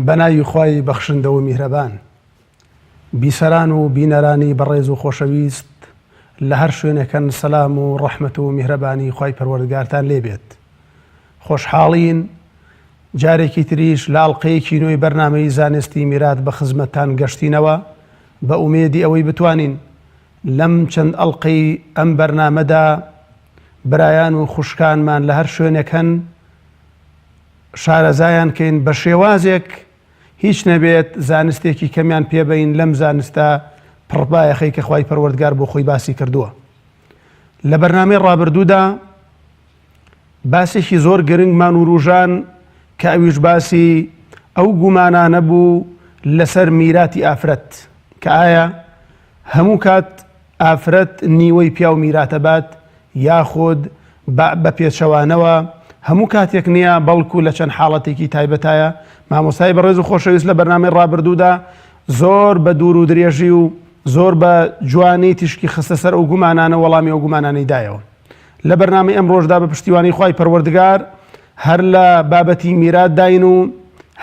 بەناوی خوای بەخشندە و میهرەبان، بیسەران و بینەرانی بەڕێز و خۆشەویست لە هەر شوێنێکن سەلام و ڕەحمەت و میهرەبانی خوای پەروەردگارتان لێبێت. خۆشحاڵین جارێکی تریش لە ئەڵقەیەکی نوێی بەرنامەی زانستی میرات بە خزمەتتان گەشتینەوە بە ئومێدی ئەوەی بتوانین لەم چەند ئەڵقەی ئەم بەرنامەدا برایان و خوشکانمان لە هەر شوێنێکن شارەزایان کەین بە شێوازێک هیچ نەبێت زانستێکی کەمیان پێبین لەم زانستە پڕبایەخەی کە خوای پەروەردگار بۆ خۆی باسی کردووە. لە بەرنامەی ڕابردوودا باسێکی زۆر گرنگمان و ڕوژان کە ئەویش باسی ئەو گومانانە بوو لەسەر میراتی ئافرەت کە ئایا هەموو کات ئافرەت نیوەی پیا و میراتەبات یاخود بە پێچەوانەوە هەموو کاتێک نییە بەڵکو لە چەند حاڵەتێکی تایبەتایە. مامۆستای بەڕێز و خۆشەویست لە بەرنامەی ڕابردوودا زۆر بە دوور و درێژی و زۆر بە جوانی تیشکی خستە سەر ئەو گومانانە وەڵامی ئەو گومانانەی دایەوە. لە بەرنامەی ئەمڕۆژدا بە پشتیوانی خوای پەروەردگار هەر لە بابەتی میرات داین و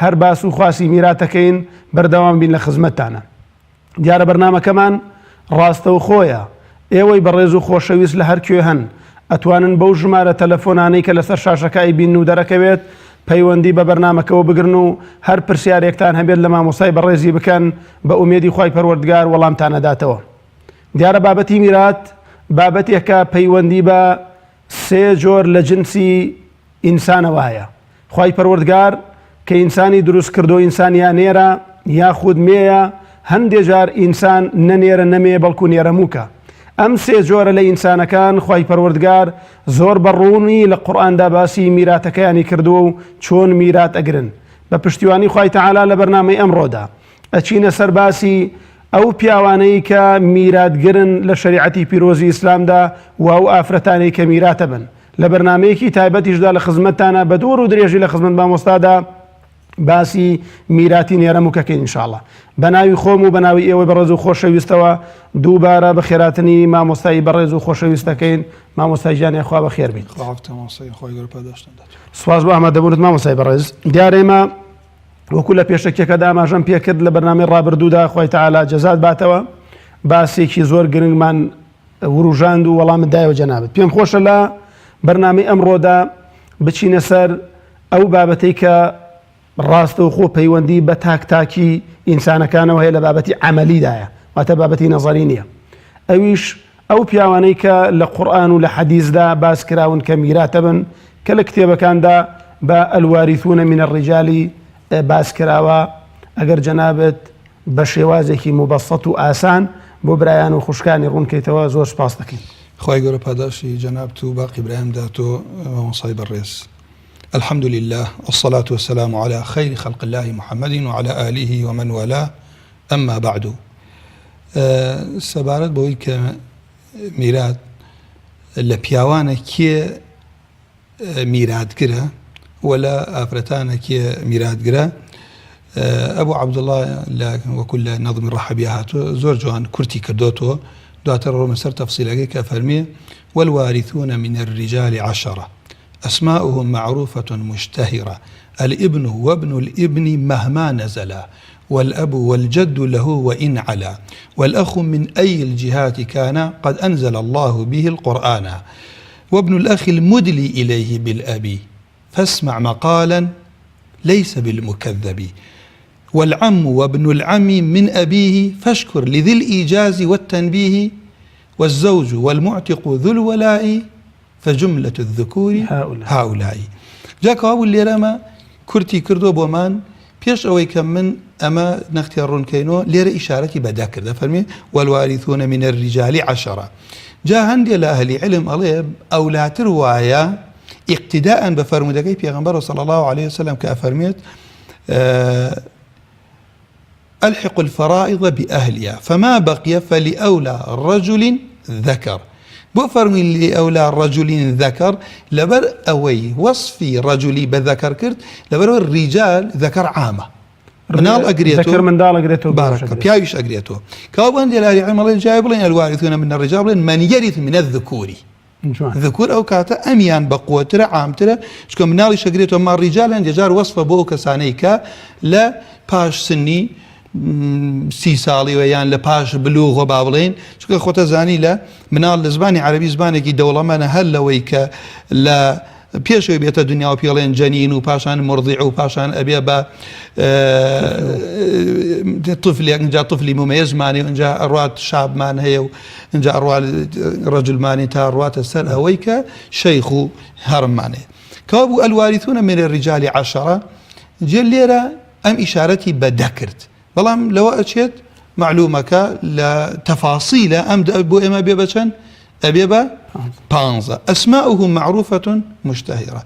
هەر باس و خواسی میراتەکەین بەردەوام بین لە خزمەتتانە. دیارە بەرنامەکەمان ڕاستە و خۆیە. ئێوەی بەڕێز و خۆشەویست لە هەر کوێ هەن ئەتوانن بەو ژمارە تەلەفۆنانەی کە لەسەر شاشەکەی بین و دەرەکەوێت پەیوەندی بە بەرنامەکەەوە بگرن و هەر پرسیارێکتان هەبێت لە مامۆستای بەڕێزی بکەن بە ئومێدی خوای پەروەردگار وەڵامتانەداتەوە. دیارە بابەتی میرات بابەتێکە پەیوەندی بە سێ جۆر لە جنسی ئینسانەوە هەیە. خوای پەروەردگار کە ئینسانی دروست کردو ئینسانیان نێرە یاخود مێیە، هەندێک جار ئینسان نەنێرە نەمێ بەڵکو نێرەمووکە. ئەم سێ جۆرە لە ئینسانەکان خوای پەروەردگار زۆر بەڕوونی لە قورئاندا باسی میراتەکەیانی کردووە و چۆن میرات ئەگرن. بە پشتیوانی خوای تەعالا لە بەرنامەی ئەمڕۆدا ئەچینە سەر باسی ئەو پیاوانەی کە میراتگرن لە شەریعەتی پیرۆزی ئیسلامدا و ئەو ئافرەتانەی کە میراتە بن. لە بەرنامەیەکی تایبەتیشدا لە خزمەتتانە بە دوور و درێژی لە خزمەت مامۆستادا باسی میراتی نێرەمووکەکەین ئینشاءڵڵا. بە ناوی خۆم و بە ناوی ئێوەی بەڕێز و خۆشەویستەوە دووبارە بە خێراتنی مامۆستایی بەڕێز و خۆشەویستەکەین. مامۆستای گیانی خوا بەخێر بین. سوپاس بۆ ئامادەبوونت مامۆستای بەڕێز. دیارە ئێمە وەکو لە پێشەکێکەدا ئاماژەم پێکرد لە بەرنامەی ڕابردوودا خوای تەعالا جەزات باتەوە باسێکی زۆر گرنگمان وروژاند و وەڵامت دایەوە جەنابەت. پێم خۆشە لە بەرنامەی ئەمڕۆدا بچینە سەر ئەو بابەتەی کە ڕاستە و خۆ پەیوەندی بە تاک-تاکی ئینسانەکانەوە هەیە لە بابەتی عەمەلیدایە، واتە بابەتی نەزەری نییە. ئەویش ئەو پیاوانەی کە لە قورئان و لە حەدیثدا باس کراون کە میراتە بن کە لە کتێبەکاندا بە ئەلواریثون من الرجال باس کراوە. ئەگەر جەنابەت بە شێوازێکی مبەسەط و ئاسان بۆ برایان و خوشکانی ڕوونکەیتەوە زۆر سپاس دەکەین. خوای گەورە پاداشی جەنابەت و باقی برایم داتۆ مامۆستای بەڕێز. الحمد لله والصلاة والسلام على خير خلق الله محمد وعلى آله ومن والاه أما بعد. سەبارەت بۆی کە میرات لە پیاوانە کێ میراتگرە ولا ئافرەتانە کێ میراتگرە ئەبوو عەبدوڵڵا وەکو لە نەظمی ڕەحەبیە هاتووە زۆر جوان کورتی کردوتەوە. دواتر ڕۆمە سەر تەفسیلەکەی کە فەرمێ والوارثون من الرجال 10 أسماؤهم معروفة مشتهرة الابن وابن الابن مهما نزلا والأب والجد له وإن علا والأخ من أي الجهات كان قد أنزل الله به القرآن وابن الأخ المدلي إليه بالأبي فاسمع مقالا ليس بالمكذب والعم وابن العم من أبيه فاشكر لذي الإيجاز والتنبيه والزوج والمعتق ذو الولاء فجملة الذكور هؤلاء. جاك أبو اللي رمى كرتي كردو بومان بيش أوي كم من أما نختار رونكينو ليرى إشارتي بدا كرده فرمي والوارثون من الرجال 10. جاء عندي لأهل علم عليه أو لا تروايا اقتداء بفرمودكي بيغمبر صلى الله عليه وسلم كأفرميت ألحق الفرائض بأهلها فما بقي فلأولى رجل ذكر. بو فرمي لأولى رجل ذكر لبر أوي وصفي رجلي بذكر كرت لبر الرجال ذكر عامة منال أقريتو ذكر من دال أقريتو بارك بيايش أقريتو كابان دي الأهل علم الله جايب لين الوارثون من الرجال من يرث من الذكور ذكور أو كاتا أميان بقوترة عامترة شكو منالي شقريتو ما الرجال عند جار وصفة بو كسانيكا لا باش سني سي ساڵی ویان لە پاش بلوغ و بابڵین چکە خۆتە زانی لە مناڵ لە زمانی عەربی زمانێکی دەوڵەمەنە هەر لەوەی کە لە پێشەوەی بێتە دنیا و پێڵێن جەنین و پاشان مرضیع و پاشان ئەبێ بە طفلێک اینجا طفلی ممەیزمانی و اینجا ئەڕوات شابمان هەیە و اینجا ئەڕوات ڕەجولمانی تا ڕواتە سەر ئەوەی کە شەیخ و هەڕممان هەیە کەوا بوو ئەلواریثونە من الرجال عشرة جێ لێرە ئەم ئیشارەتی بەدە کرد بەڵام لەوە ئەچێت معلومەکە لە تەفاسیلە ئەم بۆ ئێمە بێ بە چەند ئەبێ بە 15 ئەسماؤهم معروفة مشتهرة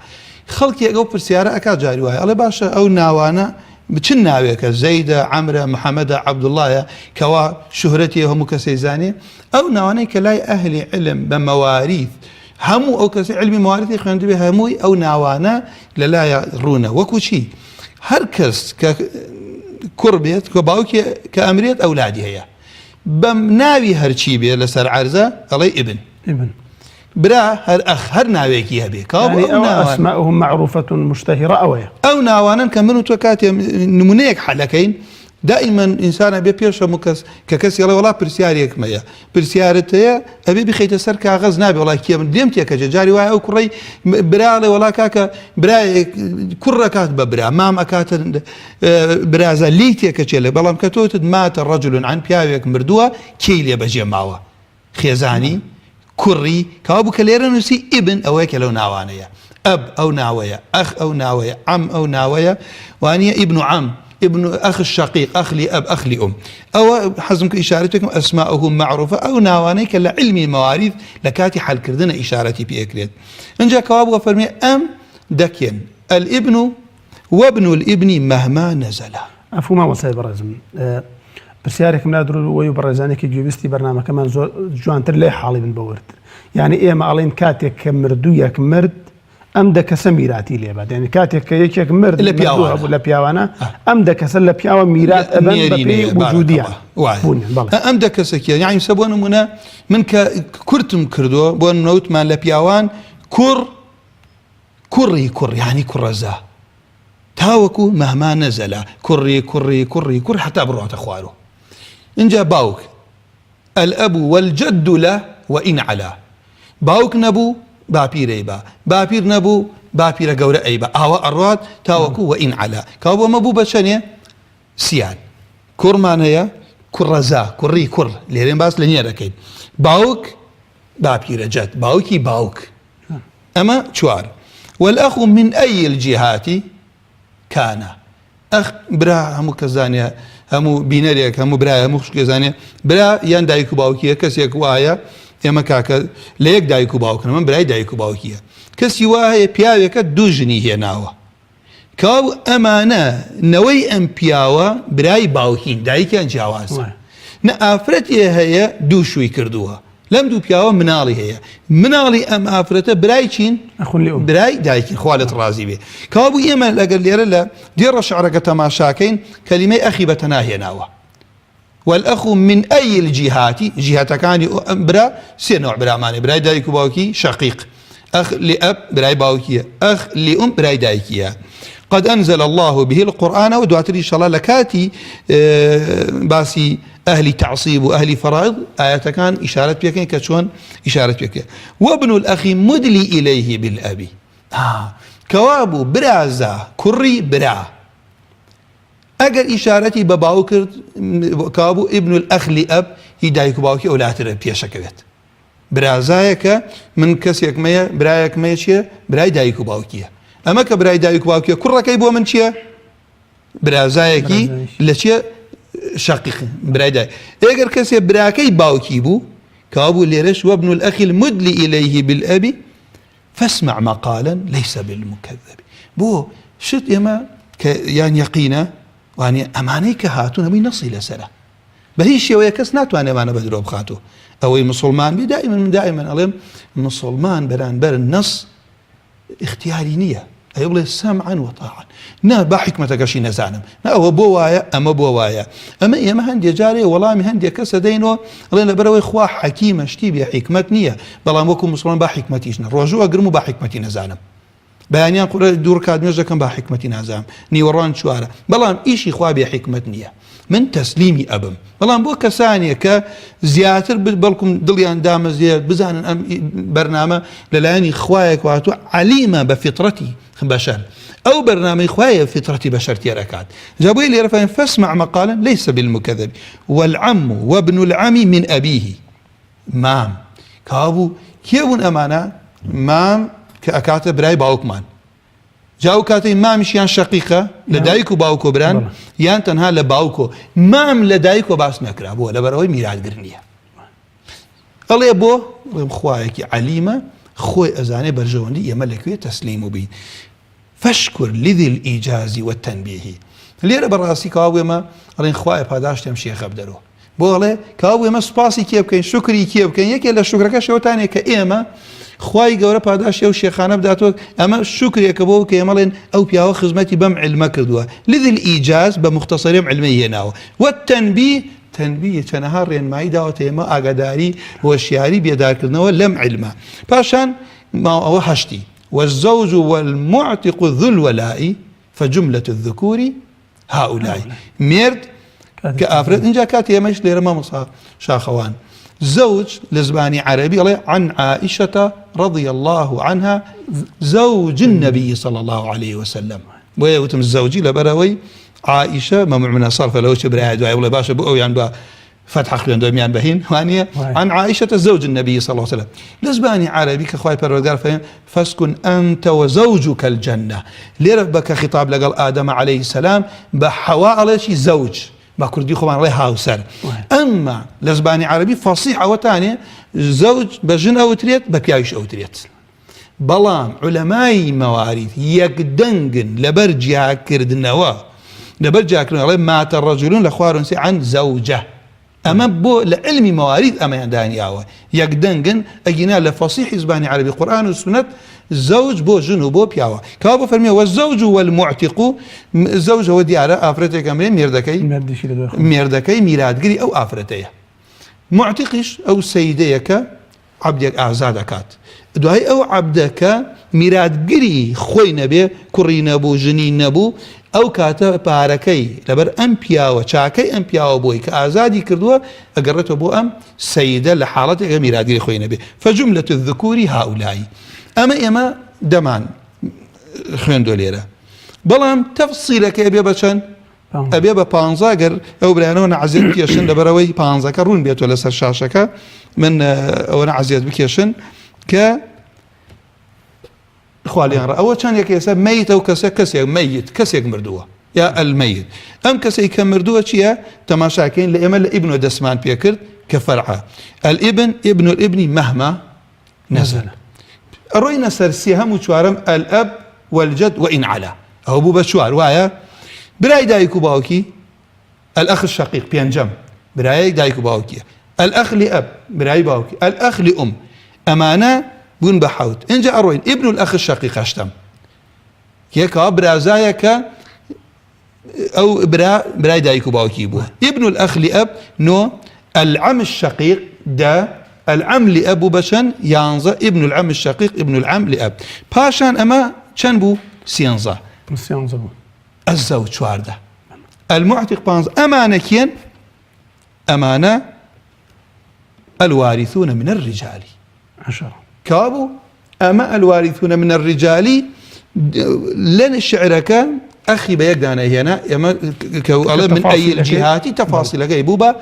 خەڵکی ئەو پرسیارە ئەکات جاری وایە ئەڵێ باشە ئەو ناوانە بچن ناوێکە زەیدە عەمرە محەممەدە عەبدوڵڵایە کەوا شوهرەتی هەموو کەسەی زانێ ئەو ناوانەی کە لای ئەهلی علم بە مەواریث هەموو ئەو کەسی علمی مەواریثی خوێندبێ هەمووی ئەو ناوانە لەلایە ڕوونە وەکو چی هەر کەس کە کوڕ بێت کە باوکی کە ئەمرێت ئەولادی هەیە بەم ناوی هەرچی بێ لەسەر عەرزە ئەڵێ ئیبن برا هەر ئەخ هەر ناوێکی هەبێ ئەسماؤهم معروفة مشتهرة ئەو ناوانن کە من و تۆ کاتێ نمونەیەک حەلەکەین دائما ئینسانە بێ پێش هەموو کەس کە کەسی ئەڵێ وەڵا پرسیارێکمەیە پرسیارت هەیە ئەبێ بخەیتە سەر کاغەز نابێ وڵای کێ من دێم تێکەجێ جاری وایە ئەو کوڕەی براڵێ وڵا کاکە برایەک کوڕ ئەکات بە برا مام ئەکاتە برازە لی تێکەچێلێ بەڵام کە تۆتت ماتە ڕەجولون عن پیاوێک مردووە کێی لێ بەجێ ماوە خێزانی کوڕی کەوا بوو کە لێرە نووسی ئیبن ئەوەیە کە لەو ناوانەیە ئەب ئەو ناوەیە ئەخ ئەو ناوەیە عەم ئەو ناوەیە وانیە ئیبن و عەم ابن أخ الشقيق أخ لي أب أخ لي أم أو حزمك إشارتكم أسماؤهم معروفة أو ناوانيك لعلمي المواريث لكاتي حل كردنا إشارتي بإكريد إن جاء كواب وفرمي أم دكين الابن وابن الابن مهما نزل أفهمها وسائل برزم برسيارك من أدرو ويبرزانك جوبستي برنامج كمان جوان ترلي حالي بن بورد يعني إيه ما علين كاتك مردويك مرد ئەم دەکەسە میراتی لێ بات یعنی کاتێک کە یەکێک مرد لە پیاوانە ئەم دەکەسە لە پیاوە میرات ئەبەن بەپێی وجودیان ئەم دەکەسێکیە یعنی سە بۆ نمونە من کە کورتم کردووە بۆ نەوتمان لە پیاوان کوڕی یعنی کوڕەزا تاوەکو مەهما نەزەلا کوڕی حتا بڕاتە خوارەوە اینجا باوک الأب والجد له وإن علا باوک نەبوو باپیرەی باپیر نەبوو باپیرە گەورە ئەی بە ئاوە ئەڕات تاوەکو وئین عەلا کاو بۆ مەبوو بە چەندێ سیان کوڕمان هەیە کوڕەزا کوڕی کوڕ لێرێن باس لە نییە دەکەین باوک باپیرە جەد باوکی باوک ئەمە چوار والأخ من أي الجهات كان ئەخ برا هەموو کەس زانێ هەموو بینەرێک هەموو برای هەموو خوشکێ زانێ برا یان دایک و باوکیە کەسێک وایە ئێمە کاکە لە یەک دایک و باوکن من برای دایک و باوکیە کەسی وایە پیاوێکە دوو ژنی هێناوە کاو ئەمانە نەوەی ئەم پیاوە برای باوکین دایکیان جیاوازە نە ئافرەتێ هەیە دوو شووی کردووە لەم دوو پیاوە مناڵی هەیە مناڵی ئەم ئافرەتە برای چین برای دایکین خوالت ڕازی بێ کاو بوو ئێمە لەگەر لێرە لە دێڕە شعرەکە تەماشاکەین کەلیمەی ئەخی بەتەنا هێناوە والأخ من أي الجهات جهة كان برا سينوع برا ماني براي دايكو باوكي شقيق أخ لأب براي باوكية أخ لأم براي دايكية قد أنزل الله به القرآن ودعتري إن شاء الله لكاتي باسي أهل تعصيب وأهل فرائض آيات كان إشارة بيكين كشون إشارة بيكين وابن الأخ مدلي إليه بالأبي كوابو برازا كري برا ئەگەر ئیشارەتی بە باو کرد کابوو ئیبن الأخ لأب هی دایک و باوکی ئەولاترە پێشەکەوێت برازایەکە من کەسێکمەیە برایەکمەیە چییە برای دایک و باوکیە ئەمە کە برای دایک و باوکیە کوڕەکەی بۆ من چییە برازایەکی لە چییە شەقیق برای دایک ئەگەر کەسێ براکەی باوکی بوو کابوو لێرەش وابن الأخ المدلي إليه بالأب فاسمع مقالا ليس بالمكذب بۆ شت ئێمە کە یان یەقینە وانێ ئەمانەی کە هاتوون هەمووی نەسی لەسەرە بە هیچ شێوەیە کەس ناتوانێ ئەمانە بە درۆ بخاتۆ ئەوەی مسلمان بێ دائما ئەڵێم مسلمان بەرامبەر نەس اختیاری نییە ئەیڵێ سەمعەن وەطاعەن نا با حکمەتەکەشی نەزانم نا ئەوە بۆ وایە ئەمە بۆ وایە ئەمە ئێمە هەندێک جارێ وەڵامی هەندێک کەسە دەینەوە ئەڵێن لەبەرەوەی خوا حەکیمە شتی بێ حکمت نییە بەڵام وەکو مسلمان با حکمەتیش نە ڕۆژوو ئەگرم و با حکمەتی نەزانم بەیانیان قورە دوور کات نوێژ دەکەم با حکمەتی نازانم نیوەڕان چوارە بەڵام ئیشی خوا بێ حکمت نییە من تەسلیمی ئەبم بەڵام بۆ کەسانێک کە زیاتر بەڵکم دڵیان دامەزێت بزانن ئەم بەرنامە لەلایەنی خوایەک واتوە عەلیمە بە فیتڕەتی بەشەر ئەو بەرنامەی خوایە فیتڕەتی بەشەر تێرەکات جا بۆیە لێرە فەرمێ فەسمع مەقالًا لەیسە بالمکەذب والعم وابن العم من أبيه مام کابوو کێ بوون ئەمانە مام کە ئەکاتە برای باوکمان جاو کاتەی مامیشیان شەقیقە لە دایک و باوکۆ بران یان تەنها لە باوکۆ مام لە دایکۆ باس نەکرا بووە لەبەرەوەی میراثگر نییە ئەڵێ بۆ خوایەکی عەلیمە خۆی ئەزانێ بەرژەوەندی ئێمە لەکوێ تەسلیم و بین فەشکر لذی الئیجاز والتەنبیه لێرە بەڕاستی کاو ئێمە ئەڵێن خوایە پاداشتێم شێخە بدەرەوە بۆ ئەڵێ کاو ئێمە سوپاسی کێ بکەین شکری کێ بکەین یەکێ لە شکرەکە شەوتانێک کە ئێمە خوای گەورە پاداشی ئەو شێخانە بداتەوە ئەمە شکرێکە بۆ کە ئێمەڵێن ئەو پیاوە خزمەتی بەم علمە کردووە لذی الئیجاز بە مختصریم علمەی هێناوە والتەنبیه تەنبیه چەنەها ڕێنمایی داوەتە ئێمە ئاگاداری هۆشیاری بێدارکردنەوە لەم علمە پاشان ئەوە هەشتی والزوج والمعتق ذو الولاء فجملة الذكور هؤلاء مرد كأفراد إنجا كاتي يمش لرمى شاخوان زوج لزباني عربي عن عائشة رضي الله عنها زوج النبي صلى الله عليه وسلم ويوتم الزوجي لبروي عائشة ممنوع من الصرف لو شبرها دعاء ولا باشا بقوا يعني فتح خلينا دوميان بهين وانية عن عائشة زوج النبي صلى الله عليه وسلم لزباني عربي كخواي بردار فهم فاسكن أنت وزوجك الجنة لربك خطاب لقال آدم عليه السلام بحواء على شي زوج ما كردي خوان الله هاوسر أما لزباني عربي فصيح أو تانية زوج بجن أو تريت ببيايش أو تريت بلام علماء مواريث يقدنقن لبرجع كردنوا لبرجع كردنوا مات الرجلون لأخوارون عن زوجه أما بو لعلم مواريث أما ينداني أوه يقدنقن أجينا لفصيح زباني عربي قرآن والسنة زوج بو جنو بو بياوه كابو فرميه والزوج والمعتق الزوج هو ديارة آفرته كامرين ميردكي ميرادقري أو آفرته معتقش أو سيديك عبدك أعزادكات دوهي أو عبدك ميرادقري خوي نبي كري نبو جني نبو أو كاتا باركي لبر أم بياوه شاكي أم بياوه بوي كأعزادي كردوه أقرته بو أم سيدة لحالتك ميرادقري خوي نبي فجملة الذكور هؤلاء أما دمان خوێندۆ لێرە بەڵام تەفسیلەکە ئەبێ بەچەند ئەبێ بە 15 گەر ئەو برایانەوە نەعەزیەت بکێشن لەبەرەوەی 15کە ڕوون بێتەوە لەسەر شاشەکە من ئەوە نەعەزیەت بکێشن کە خوالیان ڕە ئەوە چەندێک ئێستا مەیت ئەو کەسێک مەیت کەسێک مردووە یا ئەلمەیت ئەم کەسێک کە مردووە چییە تەماشاکەین لە ئێمە لە ئیبن دەسمان پێ کرد کە فەرعە الئبن ابن الابن مهما نزل الرؤية سرسي هم وشوارم الأب والجد وإن على أو أبو بشوار وايا براي دايكو باوكي الأخ الشقيق بينجم براي دايكو باوكي الأخ لأب براي باوكي الأخ لأم أمانة بون بحوت إن جاء الرؤية ابن الأخ الشقيق أشتم كيكا برازايك أو براي دايكو باوكي بو ابن الأخ لأب نو العم الشقيق دا العم لأبو بشن يانزا ابن العم الشقيق ابن العم لأب باشان أما چن بو سيانزا بو الزوج شوارده المعتق بانزا أمانة كين أمانة الوارثون من الرجال 10 كابو أما الوارثون من الرجال لن الشعرك أخي بيقدانا هنا من أي الجهات تفاصيل جيبوبا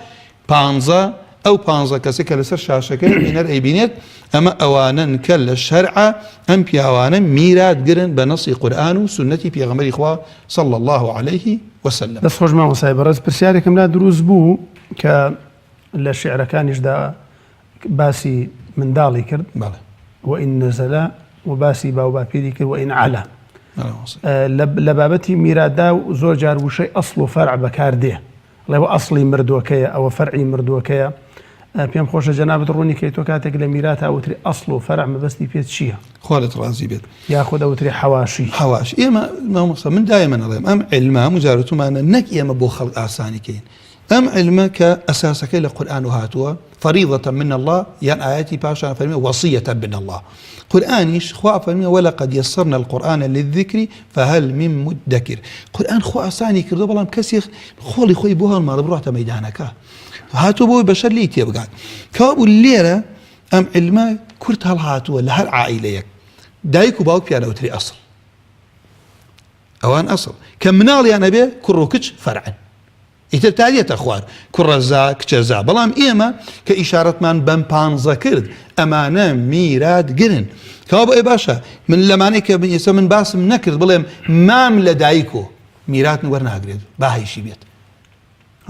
بانزا أو بانزا كسك لسر شاشك من الأيبينات أما أوانا كل الشرع أم بيوانا ميراد قرن بنص قرآن وسنة بيغمر إخوة صلى الله عليه وسلم بس خوش ما وصايب رز برسياركم لا دروز بو كالشعر كان يجدا باسي من دالي كرد بله وإن نزل وباسي باو بابيدي كرد وإن على لبابتي ميرادا زور جار وشي أصل فرع بكارديه الله أصلي مردوكيا أو فرعي مردوكيا پێم خۆشە جەنابەت ڕوونی کەی تۆ کاتێک لە میراتە ئەوتری ئەسڵ و فەرع مەبەستی پێت چییە؟ خۆت ڕازی بێت یاخۆ دەوتری حەواشی. حەواش ئێمە مامۆستا من دایما ئەڵێم ئەم عیلمە مجارەتمانە نەک ئێمە بۆ خەڵک ئاسانیکەین. ئەم عیلمە کە ئەساسەکەی لە قورئان و هاتووە فەریضەة من الله یان ئاەتی پاشان فەرمێ وەصیەة من الله. قورئانیش خوا فەرمێ وەلەقەد یەسەرنا القورئان للذکر فهل من مدەکر. قورئان خوا ئاسانی کردو بەڵام کەسێک خۆڵی خۆی بۆ هەڵماڵە بڕاتە مەیدانەکە هاتووە بۆی بەشەر لی تێبگات. کەوابوو لێرە ئەم عیلمە کورت هەڵهاتووە لە هەر عائیلەیەک دایک و باوک پیانەوتری ئەسڵ ئەوان ئەسڵ کە مناڵیان هەبێ کوڕ و کچ فەرعن ئیتر تاریەتە خوار کوڕەزا کچەزا. بەڵام ئێمە کە ئیشارەتمان بەم پانزە کرد ئەمانە میرات گرن. کەوا بۆ باشە من لەمانەی کە ئێستا من باسم نەکرد بڵێم مام لە دایک و میرات وەرناگرێت با هەیشی بێت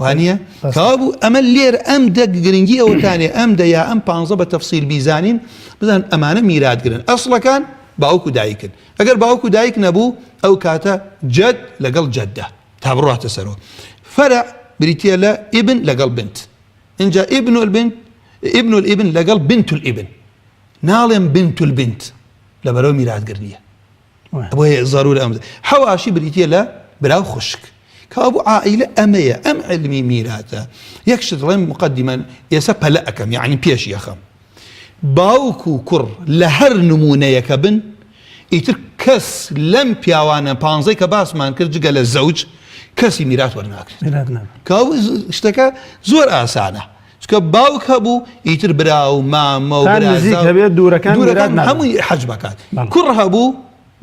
وانە کەوابوو ئەمە لێر ئەم دە گرنگی ئەوتانێ ئەم دەیا ئەم پانزە بە تەفسیل بیزانین بزان ئەمانە میرات گرن. ئەسڵەکان باوک و دایکن. ئەگەر باوک و دایک نەبوو ئەو کاتە جەد لەگەڵ جەددە تا بڕاتە سەرەوە. فرع بریتە لە ئیبن لەگەڵ بنت. اینجا ئیبن الئیبن لەگەڵ بنت الئیبن ناڵێم بنت البنت لەبەرەوە میراتگر نییە. بۆیە ضرورە ئەم حەواشی بریتە لە براو خوشک. کابوو عائیلە ئەمەیە ئەم علمی میراتە. یەک شت دڵێم مقدمەن ئێستا پەلە ئەەکەم یعنی پێش یەخەم باوک و کوڕ لە هەر نمونەیەکە بن ئیتر کەس لەم پیاوانە پانزەی کە باسمان کرد جگە لە زەوج کەسی میرات وەرناگرێت. کابوو شتەکە زۆر ئاسانە چکە باوک هەبوو ئیتر برا و مامە و دوورەکان هەمووی حەج بکات. کوڕ هەبوو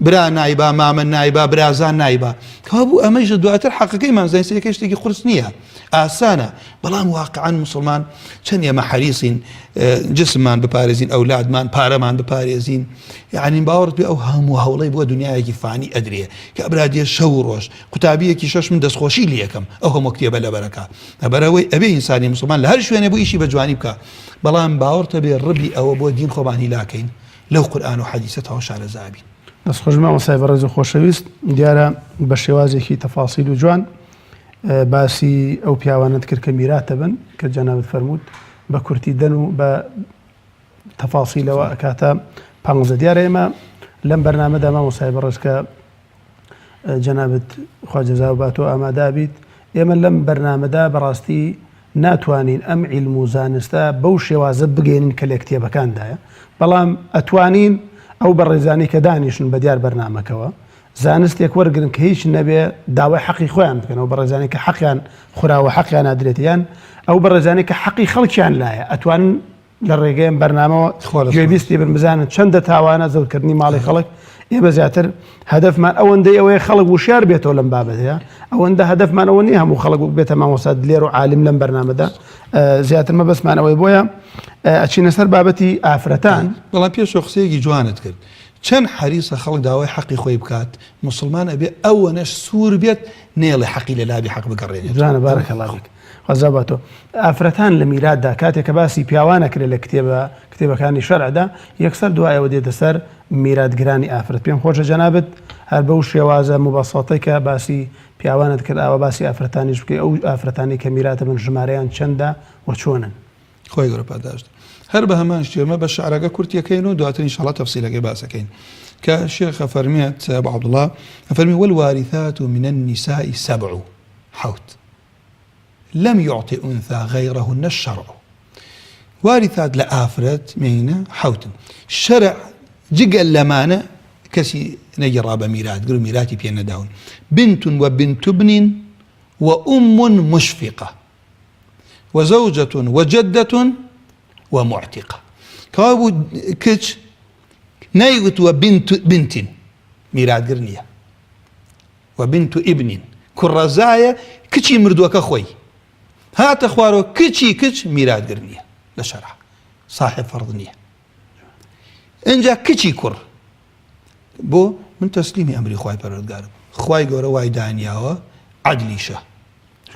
برا نایبا مامە نایبا برازان نایبا. کابوو ئەمەش دواتر حەقەکەیمان زانستەکەی شتێکی قورس نییە ئاسانە. بەڵام واقعان مسلمان چەند ئێمە حەریسین جسممان بپارێزین ئەولادمان پارەمان بپارێزین یعنی باوەڕت بێ ئەو هەموو هەوڵەی بۆ دنیایەکی فانی ئەدرێ کە ئەبرادێ شەو ڕۆژ قوتابیەکی شەش من دەستخۆشی لە یەکەم ئەو هەموو کتێبە لەبەرەکە لەبەرەوەی ئەبێ ئینسانی مسلمان لە هەر شوێنێ بۆ ئیشی بە جوانی بکە. بەڵام باوەڕتە بێ ڕبی ئەوە بۆ دین خۆبانی لاکەین لەو قورئان و حەدیسە تەواو شارەزابین. دەستخۆشمە وەسای بەڕێز و خۆشەویست دیارە بە شێوازێکی تەفاسیل و جوان باسی ئەو پیاوانت کرد کە میراتە بن کە جەنابەت فەرموود بە کورتی دەن و بە تەفاسیلەوە ئەکاتە پانزە. دیارە ئێمە لەم بەرنامەدا مامۆستای بەڕێز کە جەنابەت خواجەزا و باتۆ ئامادا بیت ئێمە لەم بەرنامەدا بەڕاستی ناتوانین ئەم عیلم و زانستە بەو شێوازە بگەێنین کە لە کتێبەکاندایە. بەڵام ئەتوانین ئەو بەڕێزانی کە دانیشن بە دیار بەرنامەکەوە زانستێک وەرگن کە هیچ نەبێ داوای حەقی خۆیان بکەن ئەو بەڕێزانی کە حەقیان خوراوە حەقیان ئادرێتیان ئەو بەڕێزانی کە حەقی خەڵکیان لایە ئەتوانن لە ڕێگەیان بەرنامەوە گوێبیستی بن بزانن چەندە تاوانە زەوتکردنی ماڵی خەڵک. ئێمە زیاتر هەدەفمان ئەوەندەی ئەوەیە خەڵک وشیار بێتەوە لەم بابەتەیە ئەوەندە هەدەفمان ئەوە نیە هەموو خەڵک بێتە مامۆستا لێر و عالم لەم بەرنامەدا زیاتر مەبەستمان ئەوەی بۆیە ئەچینە سەر بابەتی ئافرەتان. بەڵام پێش قسەیەکی جوانت کرد چەند حەریسە خەڵک داوای حەقی خۆی بکات مسلمان ئەبێ ئەوەنەش سوور بێت نێڵێ حەقی لە لابی حەق بگەڕێنێت. جوانە بارەکەڵڵا بک خەزا باتۆ ئافرەتان لە میراتدا کاتێک کە باسی پیاوانەکرێت لە کتێبەکانی شەرعدا یەکسەر دوایەوە دێتە سەر میراتگرانی ئافرەت. پێم خۆشە جەنابەت هەر بەو شێوازە مبەسەتەی کە باسی پیاوانت کرد ئەوە باسی ئافرەتانیش بکەی ئەو ئافرەتانی کە میراتە بن ژمارەیان چەندە و چۆنن. خۆی گەورە پاداشت هەر بە هەمان شتێمە بە شعرەکە کورتیەکەین و دواتر ئینشاءڵڵا تەفسیلەکەی باسەکەین کە شێخە فەرمێت ئەبو عەبدوڵڵا فەرمی والوارثات من النساء سبع حوت لم يعطي أنثى غيرهن الشرع. وارثات لآفرت مينة حوت الشرع جقل لمانة كسي نجرى بميرات قالوا ميراتي بينا داون بنت وبنت ابن وأم مشفقة وزوجة وجدة ومعتقة. كابو كتش نايقت وبنت بنت ميرات قرنية وبنت ابن كرزايا كتشي مردوك خوي هات اخوارو كتشي كتش ميرات قرنية لشرع صاحب فرضنية انجا كتشي كر بو من تسليمي امري خواي پروردگار خواي گورا واي دانياوا عدليشه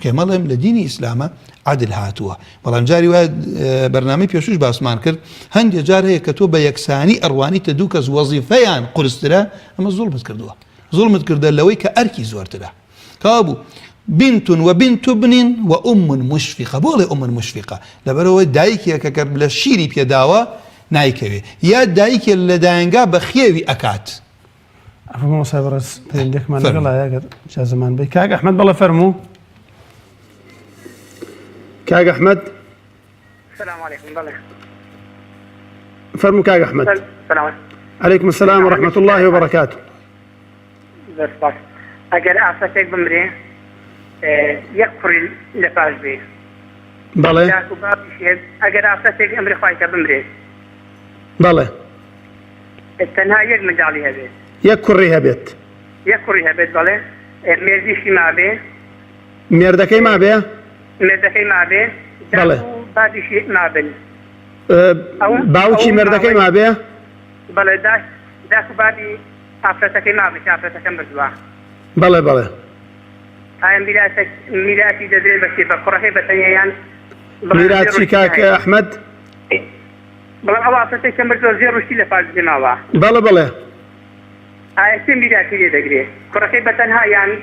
كما لهم لديني اسلامه عدل هاتووە. بەڵام جاری وایە بەرنامەی پێشوش باسمان کرد هەندێک جار هەیە کە تۆ بە یەکسانی ئەڕوانیتە دوو کەس وەزیفەیان قورسترە ئەمە زوڵمت کردووە زوڵمت کردە لەوەی کە ئەرکی زۆرترە. کابوو بنت وبنت ابن وأم مشفقة. بولي أم مشفقة لبرو دايكي ككرب للشيري بيداوا نايكوي يا دايكي لداينغا بخيوي أكات. عفوا ما صابرس عندك ما نقول يا قد شا زمان بي كاك أحمد بالله فرمو كاك أحمد. السلام عليكم بالله فرمو كاك أحمد. السلام عليكم. عليكم السلام ورحمة الله وبركاته. بس أجر أعطيك بمري يكفر لفاز به. بله. لا تباب شيء أجر أعطيك أمر خايته بمري. بله. التنهاية يجمد عليها بيت. يكفرها بيت. يكفرها بيت بله. ميرديشي مع به. ميردكي مع به. ميردكي مع به. بله. بعد شيء مع بل. باوشي ميردكي مع به. بله داك بعد عفرتك مع به عفرتك مردوا. بله بله. هاي ميلاتي جزيرة بس بقرة بتنيان. ميلاتي كاك أحمد. بله عفرتك كم بردوا زيرو شيء لفاز بناوا. بله بله. هاي ميلاتي جديدة قرة بتنها يعني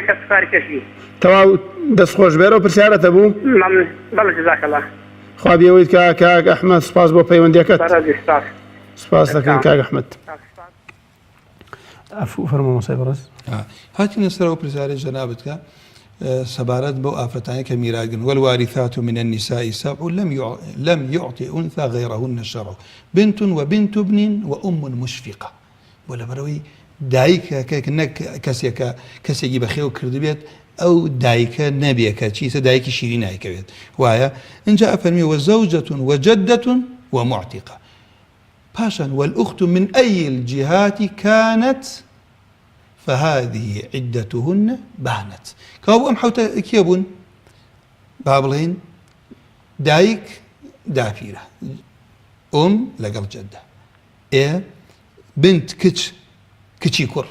كسفار كشي. تواو دەست خۆش بێرە و پرسیارەتە بوو بەڵێ جزاک الله خوا بیەوەیت کاک ئەحمەد سپاس بۆ پەیوەندیەکەت سپاس دەکەین کاک ئەحمەد عفو فەرموو مۆسای بەڕێز هاتینە سەرەوە پرسیارەی جەنابەتکە سەبارەت بەو ئافرەتانەی کە میراگن والوارثات من النساء سبع لم يعطي أنثى غيرهن الشرع بنت وبنت ابن وأم مشفقة ولا بروي دایکە کەسێکی بەخێو کردبێت ئەو دایکە نەبێکە چیسە دایکی شیری نایکەوێت وایە اینجا ئەفەرمی وزوجة وجدة ومعتقة پاشان والأخت من أي الجهات كانت فهذه عدتهن بانت كابو أم حوتا كيبون بابلين دايك دافيرة لقل جدة بنت کچی کوڕ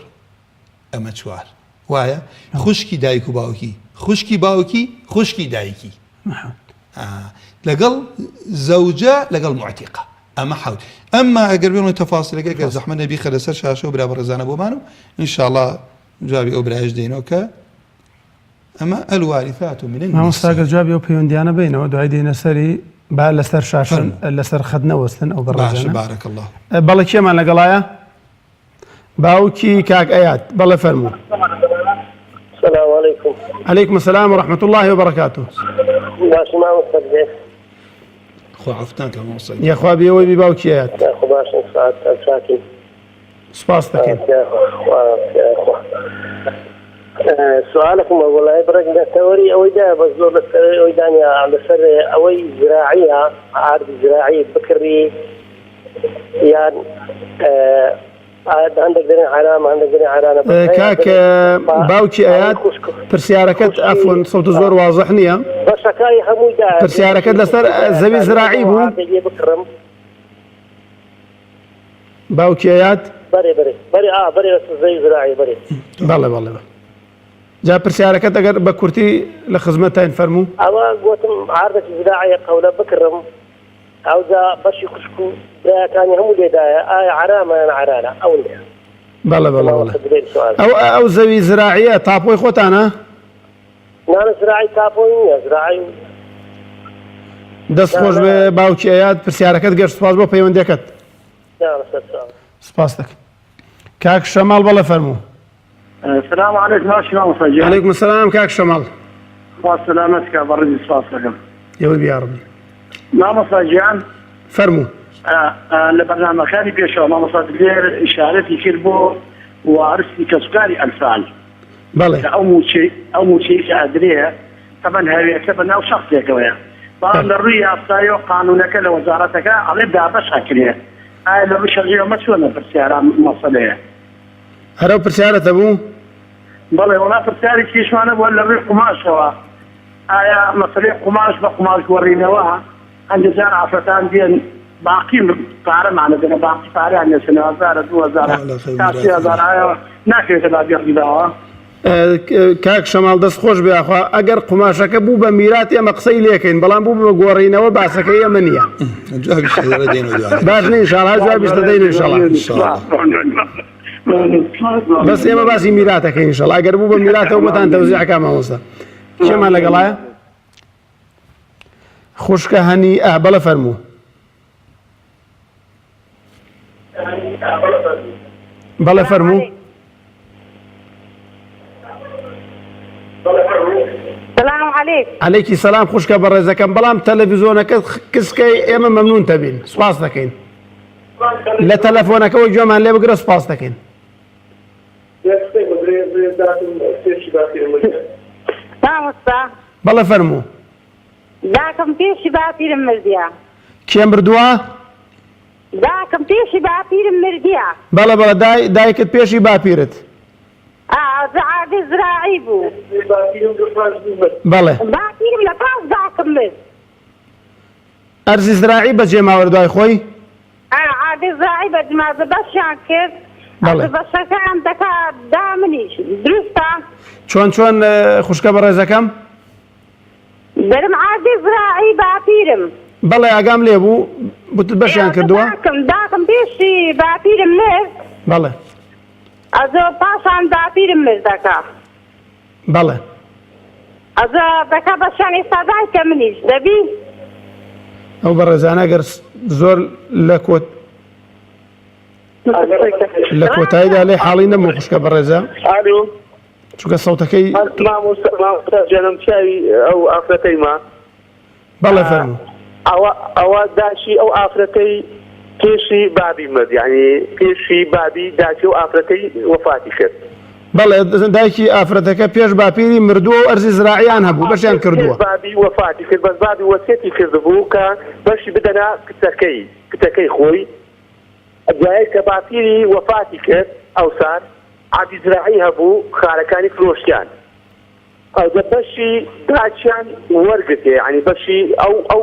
ئەمە چوار وایە خوشکی دایک و باوکی خوشکی باوکی خوشکی دایکی لەگەڵ زەوجە لەگەڵ معتیقە ئەمە حەوت ئەمما ئەگەر بێنەوە تەفاسیلەکە کە زەحمە نەبی خە لەسەر شاشە و برا بەڕێزانە بۆمان و ئینشاءڵڵا جوابی ئەو برایش دێنەوە کە ئەمە ئەلوارثات من النساء مامۆستاگەر جوابی ئەو پەیوەندیانە بینەوە دوای دێنە سەری با لەسەر شاشن لەسەر خەت نەوەستن ئەو بەڕێزانە بارك الله بەڵێ کێمان لەگەڵایە باوکی کاک ئەیاد بەڵێ فەرموو السلام عليكم. عليكم السلام ورحمة الله وبركاته. باش ما مستقبل. خو عفتان كمان وصل. يا أخوة بيوي بباوكي آيات. يا أخو باش ساعات ساكن. سباس تكين. يا أخو. سؤالكم أقول لها برك التوري أو إذا بس لو التوري أو إذا على سر أو زراعية عارض زراعي بكري يعني عندك دنيا علامة عندك دنيا علامة كاك باوكي آيات برسياركت عفوا صوت زور واضح نية بس كاي حمودا برسياركت لسر زبي زراعي بو باوكي آيات بري بس زي زراعي بري بالله جا برسياركت اگر بكورتي لخدمتين فرمو اما قوتم عارضة زراعي قولة بكرم او ذا بشي كشكو كان هم البداية عرامة عرالة او لا بالله او زوي زراعية طابوي خوتانا نانا زراعي طابوي زراعي دەست خۆش بێ باوکی ئەیاد پرسیارەکەت گەشت سپاس بۆ پەیوەندیەکەت سپاس دەکەم کاک شەماڵ بەڵێ فەرموو السلام عليكم ماشي عليكم السلام كاك شمال خواص سلامتك برد سپاس لكم يوي بيا ربي مامۆستا گیان فەرموو لە بەرنامەکانی پێشەوە مامۆستا لێر ئیشارەتی کرد بۆ وارثی کەسوکاری ئەنفال بەڵێ ئەو موچەی کە ئەدرێ تەبەن هەوێتە بەناو شەخصێکەوەیە بەڵام لە ڕووی یاساییەوە قانونەکە لە وەزارەتەکە ئەڵێ دابەشە کرێ ئایا لە ڕووی شەرعیەوە چۆنە پرسیارە مەسەلەیە هەرەو پرسیارەتە بوو بەڵێ وڵا پرسیاری کێشمانە بووە لە ڕووی قوماشەوە ئایا مەسەلەی قوماش بە قوماش گۆڕینەوە هەندێک جار ئافرەتان دێن باقی پارەمانە دێنە باقی پارەیان نێسنە 2000 تا 3000 ئایا ناکرێتە دابێڕیداوە کاک شەماڵ دەست خۆش بێ ئەخوا ئەگەر قوماشەکە بوو بە میرات ئێمە قسەی لێکەین بەڵام بوو بە گۆڕینەوە باسەکەی ئێمە نییە جوابیش دەدەین باش نین ئینشاڵڵا جوابیش دەدەین ئینشاڵڵا بس ئێمە باسی میراتەکەی ئینشەڵڵا ئەگەر بوو بە میراتەوە بۆتان تەوزیعەکە مامۆستا کێمان لەگەڵایە خوشکە هەنی بەڵە فەرموو بەڵە فەرموو السلام عليكم. عليكي سلام خوشکە بەڕێزەکەم بەڵام تەلەڤیزۆنەکە کسکەی ئێمە مەمنون تەبین سوپاس دەکەین لە تەلەفۆنەکەەوەی گوێمان لێ بگرە سوپاس دەکەین مامۆستا بەڵە فەرموو داکەم پێشی باپیرم مردیە کێ مردووە داکەم پێشی باپیرم مردیە بەڵە بەڵە دایکت پێشی باپیرت عادی زراعی بوو بەڵێ باپیرم لە پاس داکەم مرد ئەرزی زراعی بەجێ ماوە دوای خۆی عادی زراعی بە جمازە بەشیان کرد بەڵێ بەشەکان دەکا دامنیش دروستە چۆن خوشکە بەڕێزەکەم دەرم عادی زراعی باپیرم بەڵێ ئاگام لێ بوو بوت بەشیان کردووە داکەم پێشی باپیرم مرد بەڵێ ئەزۆ پاشان باپیرم مردەکە بەڵێ ئەزۆ دەکا بەشیان ئێستا دایکە منیش دەبی ئەو بەڕێزانە گەر زۆر لە کۆتاییدا لێ حاڵی نەبوو خوشکە بەڕێزە چونکە سەوتەکەی جانم چاوی ئەو ئافرەتەی ما بەڵێ فەرموو ئەوە داشی ئەو ئافرەتەی پێشی بابی مرد یعنی پێشی بابی داچی و ئافرەتەی وەفاتی کرد بەڵێ دایکی ئافرەتەکە پێش باپیری مردووە و ئەرزی زراعیان هەبوو بەشیان کردووە بابی وەفاتی کرد بەس بابی وەسیەتی کردبوو کە بەشی بدەنا کچەکەی خۆی دوایە کە باپیری وەفاتی کرد ئەوسان عادی زراعی هەبوو خارەکانی فرۆشتیان ئەو بەشی داچیان وەرگرتێ یعنی بەشی ئەو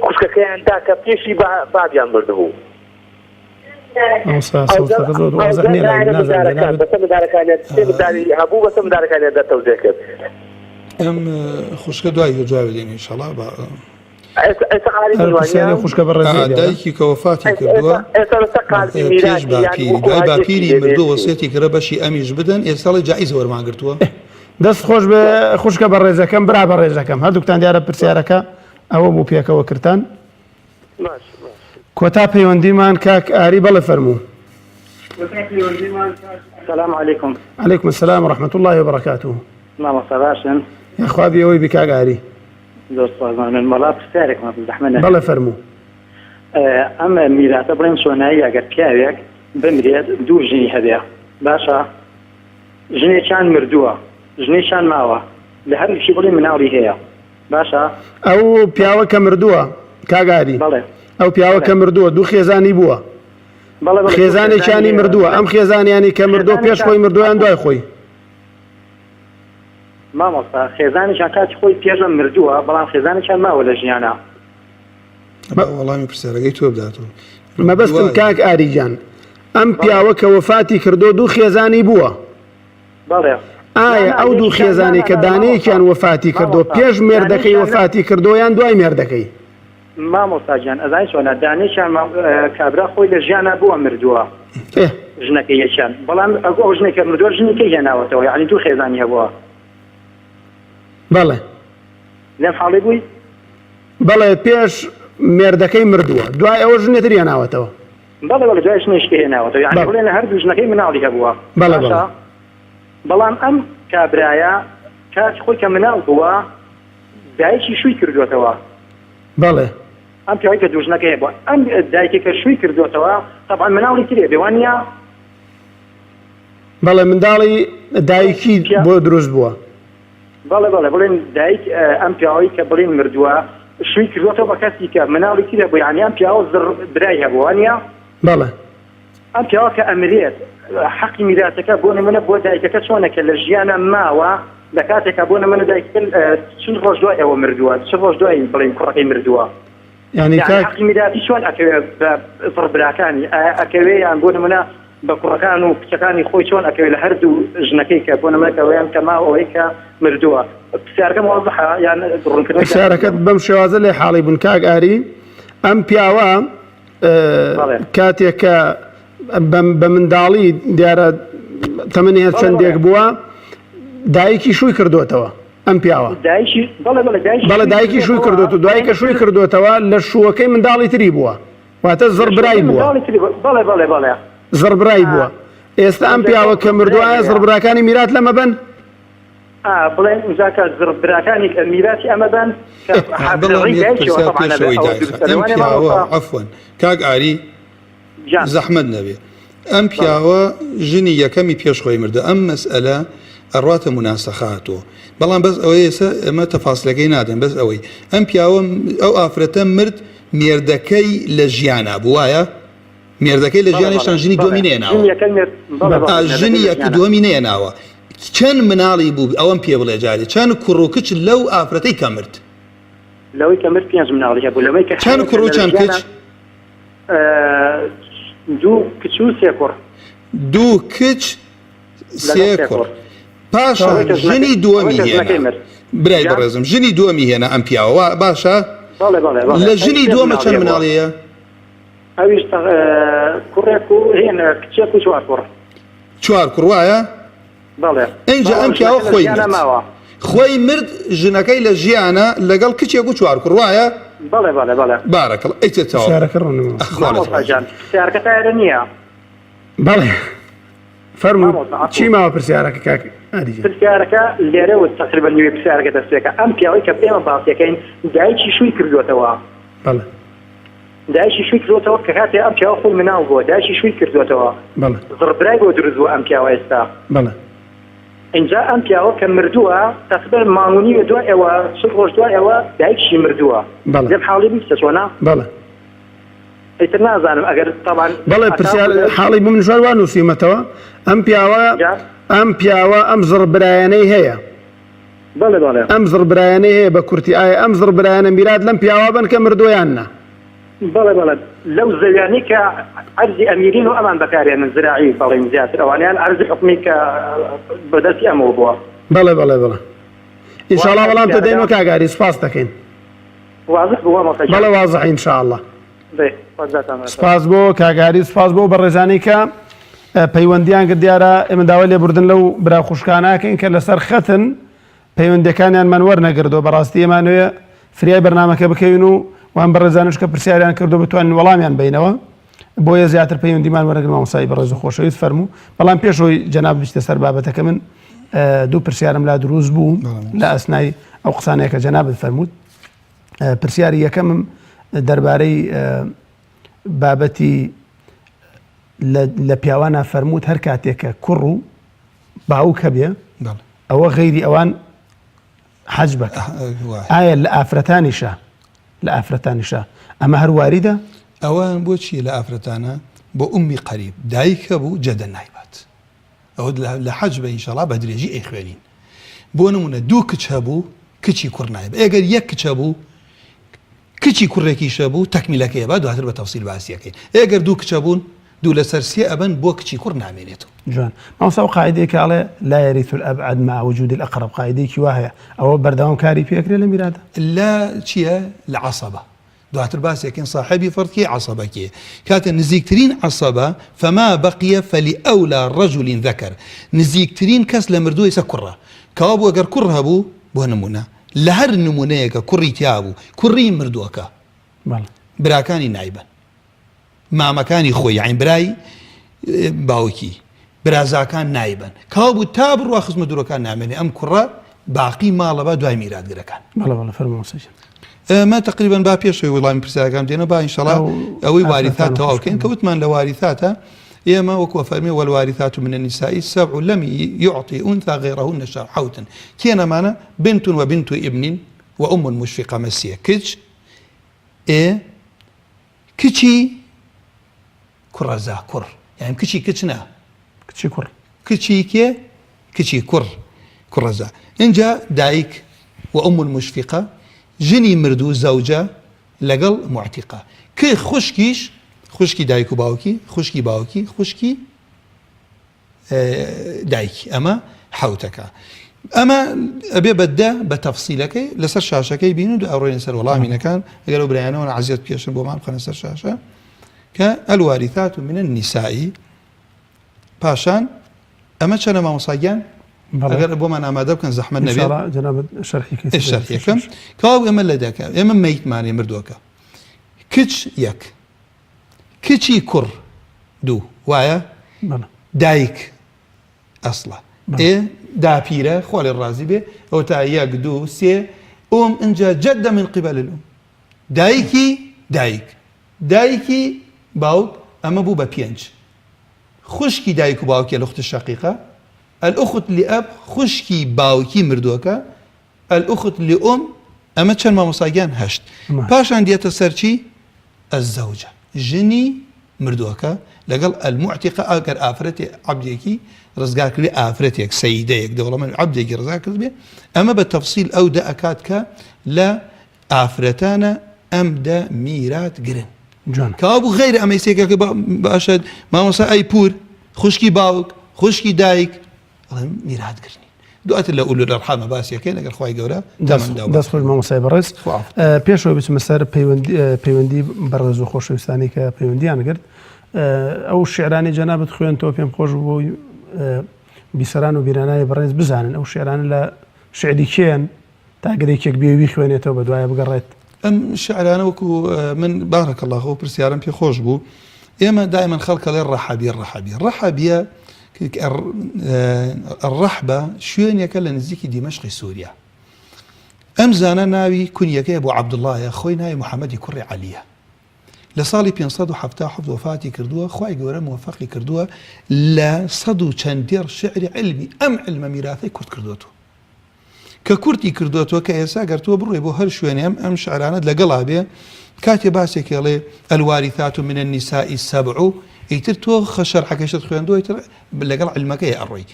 خوشکەکەیان دا کە پێشی بابیان بردبوو هەبوو بەسە مدارەکانیان دەتەوزێ کرد ئەم خوشکە دوای جواب بدەین ئینشەڵڵا خوشکە بەڕێزی دایکی کە وەفاتی کردووە پێش باپیری دوای باپیری مردووە وەسیەتی کردە بەشی ئەمیش بدەن ئێستاڵی جایزە وەرمان گرتووە دەست خۆش بە خوشکە بەڕێزەکەم برا بەڕێزەکەم هەردووکتان دیارە پرسیارەکە ئەوە بوو پێکەوە کردان کۆتا پەیوەندیمان کاک ئاری بەڵێ فەرموو السلام عليكم. عليكم السلام ورحمة الله وبركاته. مامۆستا باشن يا خوابي أوي بكاك ئاری دۆستمان مەڵا پرسیارێک زەحمەت بەڵێ فەرموو ئەم میراتە بڵێن چۆنایی ئەگەر پیاوێک بمرێت دوو ژنی هەبێ باشە ژنێکیان مردووە ژنێکیان ماوە لە هەردووشی بڵێن مناڵی هەیە باشە ئەو پیاوە کە مردووە کاک ئاری ئەو پیاوە کە مردووە دوو خێزانی بووە خێزانێکیانی مردووە ئەم خێزانیانی کە مردووە پێش خۆی مردویان دوای خۆی مامۆستا خێزانێکیان کاتی خۆی پێشە مردووە بەڵام خێزانێکیان ماوە لە ژیانە وەڵامی پرسیارەکەی تۆ بداتەوە مەبەستم کاک ئاریجان ئەم پیاوە کە وەفاتی کردو دوو خێزانی بووە ئایا ئەو دوو خێزانی کە دانەیەکیان وەفاتی کردو پێش مێردەکەی وەفاتی کردویان دوای مێردەکەی مامۆستاجان ئەزای چۆنە دانێکیان کابرا خۆی لە ژیانە بووە مردووە ژنەکەی یەکیان بەڵام ئەو ژنێکە مردووە ژنێکی هێناوەتەوە یعنی دوو خێزانی هەبووە بەڵێ لەم حاڵی بووی بەڵێ پێش مێردەکەی مردووە دوای ئەوە ژنێتر هێناوەتەوە بەڵێ دوای ژنێشکی هێناوەتەوە یعنی بڵێن هەردوو ژنەکەی مناڵی هەبووە بەڵام ئەم کابرایە کاتی خۆی کە مناڵ بووە دایکی شووی کردوێتەوە بەڵێ ئەم پیاوەی کە دوو ژنەکەی هەبووە ئەم دایکی کە شووی کردوێتەوە تەبعاً مناڵی ترێ بێوانە بەڵێ منداڵی دایکی بۆ دروست بووە بەڵێ بڵێن دایک ئەم پیاوەی کە بڵێن مردووە شووی کردوێتەوە بە کەسی کە مناڵی ترێ بوو یعنی ئەم پیاوە زڕ برای هەبووە وانە بەڵێ ئەم پیاوە کە ئەمرێت حەقی میراثەکە بۆ نمونە بۆ دایکەکە چۆنەکە لە ژیانە ماوە لە کاتێکە بۆ نمونە دایکەکە چند ڕۆژ دوای ئەوە مردووە چ ڕۆژ دوای بڵێن کوڕەکەی مردووە یعنی حەقی میراثی چۆن ئەکەوێت بە زڕبراکانی ئەکەوێ یان بۆ نمونە بە کوڕەکان و کچەکانی خۆی چۆن ئەکەوێت لە هەردوو ژنەکەی کە بۆ نمونە ئەوەیان کە ماوەی کە مردووە پرسیارەکەم واضحە یان ڕوونکردن پرسیارەکەت بەم شێوازە لێ حاڵی بوون کاک ئاری ئەم پیاوە کاتێک کە بە منداڵی دیارە تەمەنی چەندێک بووە دایکی شووی کردوتەوە ئەم پیاوە دایشی بەڵێ دایکی شووی کردوتە دوای کە شووی کردوتەوە لە شووەکەی منداڵی تری بووە واتە زڕبرای بووە بەڵێ زڕبرای بووە ئێستا ئەم پیاوە کە مردووە زڕبراکانی میرات لەمە بن بڵێن وزاکە زڕبراکانی میراتی ئەمە بن عفوا کاک ئاری زەحمەت نەبێ ئەم پیاوە ژنی یەکەمی پێشخۆی مردە ئەم مەسئلە ئەڕاتە مناسەخاتەوە بەڵام بەس ئەوەی ئێستا ئەمە تەفاسلەکەی نادەن بەس ئەوەی ئەم پیاوە ئەو ئافرەتە مرد مێردەکەی لە ژیانە بووایە مێردەکەی لە ژیانیشان ژنی دووەمی نێناوە ژنی یەک دووەمی نێناوە چەند مناڵی بوو ئەوەم پێ بڵێ جارێ چەند کوڕ و کچ لەو ئافرەتەی کە مرد لەوەی کە مرد 5 مناڵی هەبوو لەوەی کە چەند کوڕ و چەند کچ دوو کچ و سێ کوڕ دوو کچ سێ کوڕ پاشا ژنی دووەمی هێنا برای بەڕێزم ژنی دووەمی هێنا ئەم پیاوە باشە لە ژنی دووەمە چەند مناڵیە ئەویش کوڕێک و هێنا کچێک و چوار کوڕ چوار کوڕ وایە اینجا ئەم پیاوە خۆی مرد خۆی مرد ژنەکەی لە ژیانە لەگەڵ کچێک و چوار کوڕ وایە بارەکەڵ ئەیتێتەوە سیارەکە تایرە نییە بەڵێ فەرموو چی ماوە پرسیارەکە کاک پرسیارەکە لێرەوە تقریبا نوێ پرسیارەکە دەستێکە ئەم پیاوەی کە ئێمە باسیەکەین دایکی شووی کردوێتەوە بەڵێ دایکی شووی کردوێتەوە کە کاتێ ئەم پیاوە خۆی مناو بووە دایکی شووی کردوێتەوە بەڵێ زڕبرای بۆ دروست بووە ئەم پیاوە ئێستا بەڵێ اینجا ئەم پیاوە کە مردووە تقریبا مانگونی دوای ئێوە چل ڕۆژ دوای ئێوە دایکشی مردووە لەم حاڵی بیستە چۆنا بەڵێ ئیتر نازانم ئەگەر تاوان بەڵێ پرسیار حاڵی بم نشوار وا نووسیمەتەوە ئەم پیاوە ئەم زڕبرایانەی هەیە ئەم زڕبرایانەی هەیە بە کورتی ئایا ئەم زڕبرایانە میرات لەم پیاوە بن کە مردویان نا بەڵێ لەو زەویانی کە عەرزی ئەمیرین و ئەمان بەکارێنن زراعی بەڵێن زیاتر ئەوانیان عەرزی حکومی کە بەدەستی ئەمەوە بووە بەڵێ ئینشاءڵڵا بەڵام تۆ دەینەوە کاگاری سوپاس دەکەین واضح بووە بەڵێ واضح ئینشاءڵڵا سپاس بۆ کاگاری سپاس بۆ بەڕێزانەی کە پەیوەندیان کرد دیارە ئێمە داوای لێبوردن لەو برا خوشکاناکەین کە لەسەر خەتن پەیوەندەکانیان وەرنەگردەوە بەڕاستی ئێمانوێ فریای بەرنامەکە بکەین و وان بەڕێزانش کە پرسیاریان کردو بتوانین وەڵامیان بینەوە بۆیە زیاتر پەیوەندیمان وەرەگرن مامۆستای بەڕێز و خۆشەویست فەرموو بەڵام پێشەوەی جەناب بچتە سەر بابەتەکە من دوو پرسیارم لا دروست بوو لە ئەسنای ئەو قسانەیە کە جەنابت فەرمووت پرسیاری یەکەمم دەربارەی بابەتی لە پیاوانە فەرمووت هەر کاتێکە کوڕ و باوک هەبێ ئەوە غەیری ئەوان حەج بکە ئایا لە ئافرەتانیشە ئەمە هەر واریدە ئەوان بۆچی لە ئافرەتانە بۆ ئومی قەریب دایکە بوو جەدە نایبات ئەوە لە حەج بە ئینشاڵڵا بە درێژی ئەی خوێنین بۆ نمونە دوو کچ هەبوو کچی کوڕ نایب ئەگەر یەک کچ هەبوو کچی کوڕێکیشە بوو تەکمیلەکەی با دواتر بە تەفسیل باسیەکەی ئەگەر دوو کچە بوون دوو لەسەر سێ ئەبن بۆ کچی کوڕ نامێنێتەوە جوان مامۆستا و قاعدەیەکە ئەڵێ لا يرث الأبعد مع وجود الأقرب قاعدەیەکی وا هەیە ئەوە بەردەوام کاری پێکرێت لە میرادا لا چییە لە عەسەبە دواتر باسێکین صاحبی فەرقی عەسەبەکیە کاتە نزیکترین عەسەبە فما بقي فلأولى رجل ذكر نزیکترین کەس لە مردووی سە کوڕە کەوا بوو ئەگەر کوڕ هەبوو بۆ نمونە لە هەر نمونەیەکە کوڕی تیا بوو کوڕی مردووەکە براکانی نایبن مامەکانی خۆی یعنی برای باوکی برازاکان نایبن کەوا بوو تا بڕوا خزمە دوورەکان نامێنێ ئەم کوڕە باقی ماڵە بە دوای میراتگرەکان ما تقریبا با پێشەوەی وەڵامی پرسیارەکان دێنە با ئینشاڵڵا ئەوەی واریثات تەواو بکەین کە وتمان لە واریثاتە ئێمە وەکو فەرمی والوارثات من النساء سبع لم يعطي أنثى غيرهن حوتا كينا معنا بنت وبنت ابن وأم مشفقة مسية كج كشي كرزا كر يعني كشي كشنا كشي كر كشي كي كشي كر كرزا إنجا دايك وأم المشفقة جني مردو زوجة لقل معتقة كي خشكيش خوشکی دایک و باوکی خوشکی باوکی خوشکی دایک ئەمە حوتەکە ئەمە ئەبێ بەدە بە تەفسیلەکەی لەسەر شاشەکەی بین و ئەوڕێنە سەر وەڵامینەکان ئەگەر ئەو برایانەوە عەزیەت پێشن بۆمان بخەنە سەر شاشە کە الوارثات من النساء پاشان ئەمە چەنە مامۆساگیان بەڵێ. ئەگەر بۆمان ئامادە بکەن زەحمەت نەبێت إنشاءالله جناب شرحي یەکەم کاو ئێمە لە دەکە ئێمە مەیتمانێ مردووەکە کچ یەک کچی کوڕ دوو وایە بەڵێ. دایک ئەسڵە ئێ داپیرە خۆ لێ ڕازی بێ ئەو تا یەک دوو سێ ئۆم ئەنجا جەدە من قبل الأم دایکی باوک ئەمە بوو بە پێنج خوشکی دایک و باوکێ لەخت شەقیقە الأخت لأب خوشکی باوکی مردووەکە الأخت لأم ئەمە چەند مامۆساگیان هەشت پاشان دێتە سەرچی الزەوجە ژنی مردووەکە لەگەڵ المعتقە ئەگەر ئافرەتێ عەبدێکی ڕزگار کردی ئافرەتێک سەیدەیەک دەوڵەمەند عەبدێکی ڕزگار کرد بێ ئەمە بە تەفسیل ئەو دەکات کە لە ئافرەتانە ئەم دە میرات گرن کابوو غیر ئەمەی سێکەکە باشە مامۆسا ئەی پور خوشکی باوک خوشکی دایک میراتگرنی دواتر لە ئولو الأرحام باسیەکەی لەگەر خوای گەورە دەست خۆش مامۆسای بەڕێز پێشەوە بچمە سەر پەیوەندی بەڕێز و خۆشەویستانی کە پەیوەندیان کرد ئەو شعرانی جەنابەت خوێنتەوە پێم خۆش بوو بیسەران و بیرانای بەڕێز بزانن ئەو شعرانە لە شعری کێن تا گەرێکێک بێوی خوێنێتەوە بە دوایە بگەڕێت ئەم شعرانە وەکو من بارەکە الله خۆ پرسیارم پێ خۆش بوو ئێمە دائما خەڵکە لێ ڕەحەبیە الرەحبە شوێنێکە لە نزیکی دیمەشقی سووریا ئەم زانە ناوی کونیەکەی بۆ عەبدوڵڵایە خۆی ناوی محەممەدی کوڕی عەلیە لە ساڵی 577 وفاتی کردووە خوای گەورە موفەقی کردووە لە 100 و چەندێر شعری علمی ئەم علمە میراثەی کورت کردوەوە کە کورتی کردوەوە کە ئێستا گەرتووە بڕێ بۆ هەر شوێنێم ئەم شعرانت لەگەڵا بێ کاتێ باسێکێڵێ الوارثات من النساء السبع ئیتر تۆ خەشەرحەکەشت خوێندووە ئیتر لەگەڵ علمەکەی ئەڕۆی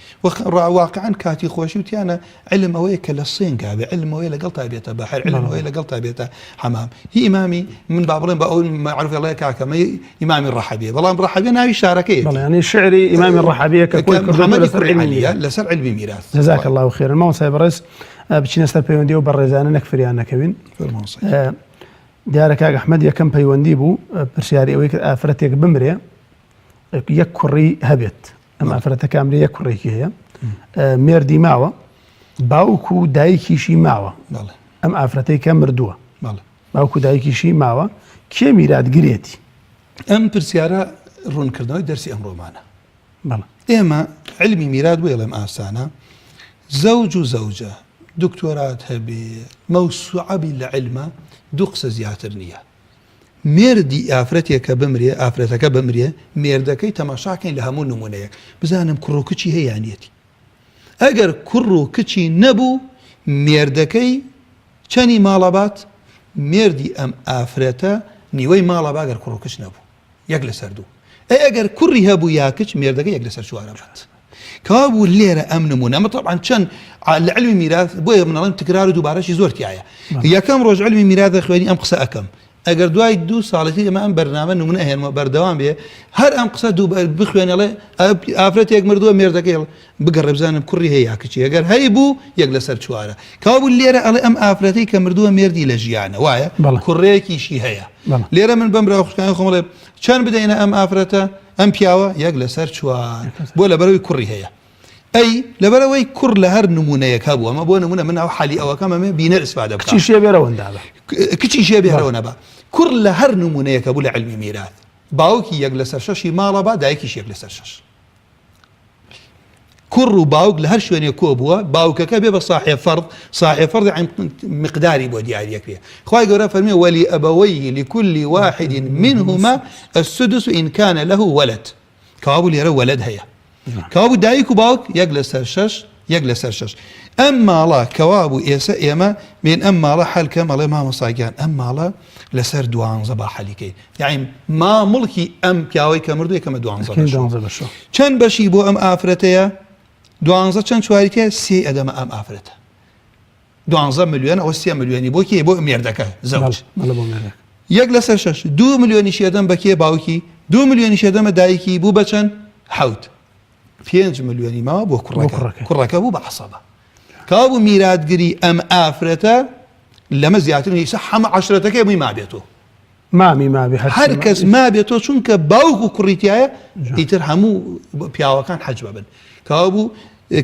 واقعاً کاتی خۆشی وتیانە علم ئەوەیە کە لە سێنگا بێ علم ئەوەیە لەگەڵ تا بێتە بەحر علم ئەوەیە لەگەڵ تا بێتە حەمام هی ئیمامی من با بڵێم بە ئەو معروفێڵەیە کاکەمەی ئیمامی ڕەحەبیە بەڵام ڕەحەبیە ناوی شارەکەیە ینی شعری ئیمامی ڕەحەبیە کە کۆی کردووە لەسەر علمی میراث جەزاک الله خێرا مامۆسای بەڕێز بچینە سەر پەیوەندی و بەڕێزانە نەکفریان نەکەوین دیارە کاک ئەحمەد یەکەم پەیوەندی بوو پرسیاری ئەوەی کە ئافرەتێک بمرێ یەک کوڕی هەبێت ئەم ئافرەتە کامرێ یەک کوڕێکی هەیە مێردی ماوە باوک و دایکیشی ماوە ئەم ئافرەتەی کە مردووە باوک و دایکیشی ماوە کێ میراتگرێتی ئەم پرسیارە ڕوونکردنەوەی دەرسی ئەمڕۆمانە ئێمە علمی میرات وێڵێم ئاسانە زەوج و زەوجە دکتۆرات هەبێ مەوسوعەبی لە علمە دوو قسە زیاتر نییە مێردی ئافرەتێکە بمرێ ئافرەتەکە بمرێ مێردەکەی تەماشاکەین لە هەموو نمونەیەک بزانم کوڕ و کچی هەیەیانەتی ئەگەر کوڕ و کچی نەبوو مێردەکەی چەنی ماڵەبات مێردی ئەم ئافرەتە نیوەی ماڵەبا ئەگەر کوڕ و کچ نەبوو یەک لەسەر دوو ئەگەر کوڕی هەبوو یا کچ مێردەکەی یەک لەسەر چوارە بات کابوو لێرە ئەم نمونە ئەمە طبعاً چەند لە علمی میراث بۆیە منەڵێم تکرار و دووبارەشی زۆر تایە یەکەم ڕۆژ علمی میراث خوێنی ئەم قسە ئەەکەم ئەگەر دوای 2 ساڵەتی ئەمە ئەم بەرنامە نمونە هێنمە بەردەوام بێ هەر ئەم قسە بخوێنەڵێ ئافرەتێک مردووە مێردەکەی بگەڕێ بزانم کوڕی هەیە کچی ئەگەر هەی بوو یەک لەسەر چوارە کابوو لێرە ئەڵێ ئەم ئافرەتەی کە مردووە مێردی لە ژیانە وایە کوڕەیەکیشی هەیە لێرە من بەم براوخەکانی خۆمەڵێ چەند بدەینە ئەم ئافرەتە ئەم پیاوە یەک لەسەر چوار بۆ لەبەرەوەی کوڕی هەیە ئەی لەبەرەوەی کوڕ لە هەر نمونەیەک هەبوو ئەمە بۆ نمونە من ئەو حالی ئەوەکەمەمێ بینەر ئیسفادە بکە کچی شێ بێرەوە نەبا کوڕ لە هەر نمونەیەکە بوو لە علمی میراث باوکی یەک لەسەر شەشی ماڵە با دایکیش یەک لەسەر شەش کوڕ و باوک لە هەر شوێنێک کۆ بووە باوکەکە بێ بە صاحب فەرض مقداری بۆ دیاریەک بێ خوای گەورە فەرمێ وەلی ئەبەوەیه لكل واحد منهما السدس إن كان له ولد کابوو لێرە وەلد هەیە کابوو دایک و باوک یەک لەسەر شەش یەک لەسەر شەش ئەم ماڵە کەوابوو ئێستا ئێمە من ئەم ماڵە حەلکە مەڵێ مامۆساگیان ئەم ماڵە لەسەر 12 با حەلیکەی یعنی ما مڵکی ئەم پیاوەی کە مردووە یەکەمە 12 چەند بەشی بۆ ئەم ئافرەتەیە 12 چەند چواریتەیە 3 ئەدەمە ئەم ئافرەتە 12 ملیۆن ئەوە 3 ملیۆنی بۆ کێ بۆ مێردەکە زەوج یەک لەسەر شەش 2 ملیۆنی شێدەم بە کێ باوکی 2 ملیۆنی شێدەمە دایکی بوو بە چەند حەوت 5 ملیۆنی ماوە بۆ کوڕەکە بوو بە عەسەبە کابوو میراتگری ئەم ئافرەتە لەمە زیاتر نیسە هەمە عەشرەتەکەی بووی ما بێتەوە مامی هەر کەس ما بێتۆ چونکە باوک و کوڕیتایە ئیتر هەموو پیاوەکان حەج ببن کەوا بوو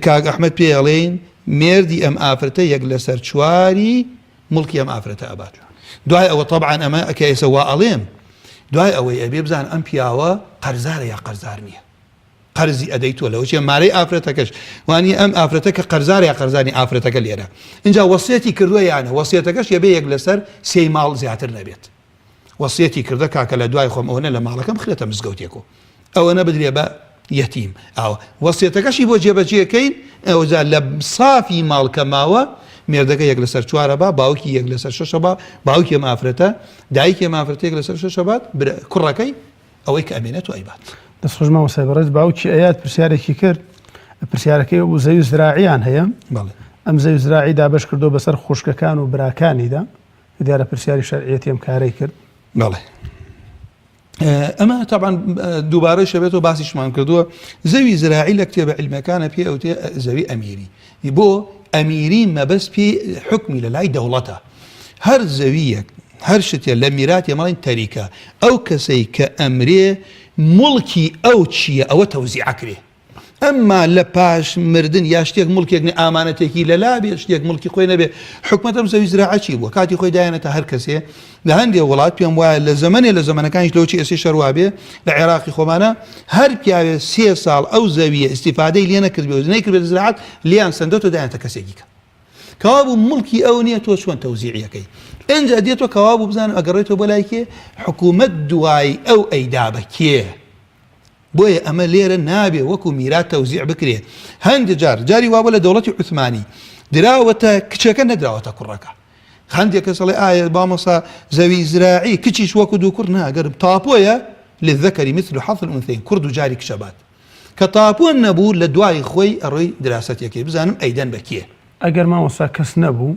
کاک ئەحمەد پێڵێن مێردی ئەم ئافرەتە یەک لەسەر چواری مڵکی ئەم ئافرەتە ئەبات دوای ئەوە طبعاً ئەمە کە ئێستا وا ئەڵێم دوای ئەوەی ئەبێ بزان ئەم پیاوە قەرزارە یا قەرزار نییە قەرزی ئەدەیتۆ لەوەچێ مارەی ئافرەتەکەش وانی ئەم ئافرەتە کە قەرزار یا قەرزانی ئافرەتەکە لێرە اینجا وەسیەتی کردووە یانە وەسیەتەکەش یەبێ یەک لەسەر سێی ماڵ زیاتر نەبێت وەسیەتی کردە کاکە لە دوای خۆم ئەوەنە لە ماڵەکەم خرێتە مزگەوتێکۆ ئەوەنە بدرێ بە یەتیم ئاوە وەسیەتەکەشی بۆ جێبەجێەکەی ئەوجا لە صافی ماڵ کە ماوە مێردەکە یەک لەسەر چوارە با باوکی یەک لەسەر شەشە با باوکی ئەم ئافرەتە دایکی ئەم ئافرەتە یەک لەسەر شەشە بات کوڕەکەی ئەوەی کە ئەمێنێت و ئەیبات دەستخۆشمە وەسای بەڕێز باوکی ئەیات پرسیارێکی کرد پرسیارەکەی بوو زەوی زراعیان هەیە ئەم زەوی زراعی دابەش کردو بەسەر خوشکەکان و براکانیدا دیارە پرسیاری شەرعیەتی ئەم کارەی کرد بەڵێ ئەمە طبعا دووبارەی شەبێت و باسیشمان کردووە زەوی زراعی لە کتێبە عیلمەکانە پێ ئەوتێ زەوی ئەمیری بۆ ئەمیری مەبەست پێ حکمی لە لای دەوڵەتە هەر زەویەک هەر شتێ لە میراتی ماڵین تەریکە ئەو کەسەی کە ئەمرێ مڵکی ئەو چییە ئەوە تەوزیعەکرێ ئەمما لە پاش مردن یا شتێک مڵکێکنی ئامانەتێکی لەلا بێ شتێک مڵکی خۆی نەبێ حکومەتەم زەوی زراعەتی بووە کاتی خۆی دایەنێتە هەر کەسێ لە هەندێک وڵات پێم وایە لە زەمانەکانیش لەوچی ئێسێ شەروا بێ لە عێراقی خۆمانە هەر پیاوێ 3 ساڵ ئەو زەویە ئیسیفادەی لێ نەکردبێ و نەیکردبێت زراعەت لیان سندێت و دایەنێتە کەسێکی کە کەوا بوو مڵکی ئەو نییە تۆ چۆن تەوزیعیەکەی ئەنجا دێتۆ کەوا بوو بزانم ئەگەڕێتەوە بۆ لای کێ حکوومەت دوای ئەو ئەیدا بە کێ بۆیە ئەمە لێرە نابێ وەکو میرات تەوزیع بکرێ هەندێک جاری وابە لە دەوڵەتی عوثمانی دراوەتە کچەکە نەدراوەتە کوڕەکە هەندێک کەس ئەڵێ ئایا بامەسا زەوی زراعی کچیش وەکو دوو کوڕ ناگەرم تاپۆیە للذەکەری مثل حظ الأنثيين کورد و جاری کچە بات کە تاپۆن نەبوو لە دوای خۆی ئەڕۆی دراستێکی بزانم ئەیدەن بە کێ ئەگەر مامۆستا کەس نەبوو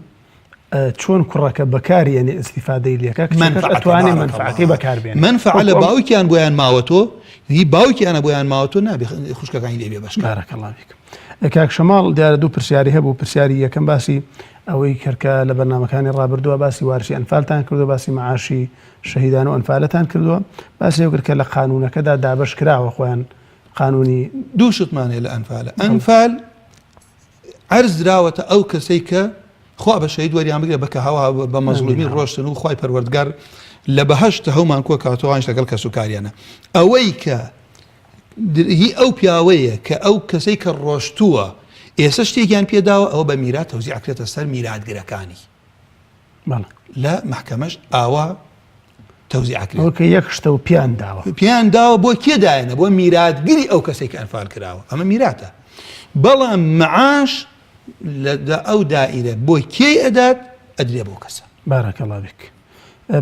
چۆن کوڕەکە بەکاری یعنی ئیسیفادەی لێکە ئەتوانێت منفعەکەی بەکاربێن منفعە لە باوکیان بۆیان ماوەتۆ هی باوکیانە بۆیان ماوەتۆ نابێ خوشکەکانی لێبێ باش بارەکەڵڵا بیکەم کاک شەماڵ دیارە دوو پرسیاری هەبوو پرسیاری یەکەم باسی ئەوەی کەرکە لە بەرنامەکانی ڕابردووە باسی وارشی ئەنفالتان کردو باسی معاشی شەهیدان و ئەنفالەتان کردووە باسی ئەو کرد کە لە قانونەکەدا دابەش کراوە خۆیان قانونی دوو شتمانێ لە ئەنفال عەرز دراوەتە ئەو کەسەی کە خوا بە شەهید وەریان بگرێ بە کە هەوا بە مەزلومی ڕۆشتن و خوای پەروەردگار لە بەهەشت هەومان کۆ کاتەوانش لەگەڵ کەس و کاریانە ئەوەی کە هی ئەو پیاوەیە کە ئەو کەسەی کە ڕۆشتووە ئێستا شتێکیان پێداوە ئەوە بە میرات تەوزیع ئەکرێتە سەر میراتگرەکانی لە محکەمەش ئاوا تەوزیع ئەکرێت کە یەک شتە و پیان داوە بۆ کێدایەنە بۆ میراتگری ئەو کەسێک کە ئەنفال کراوە ئەمە میراتە بەڵام معاش لە ئەو دائیرە بۆ کێی ئەدات ئەدرێ بۆ کەسە بارەکەڵڵا بیک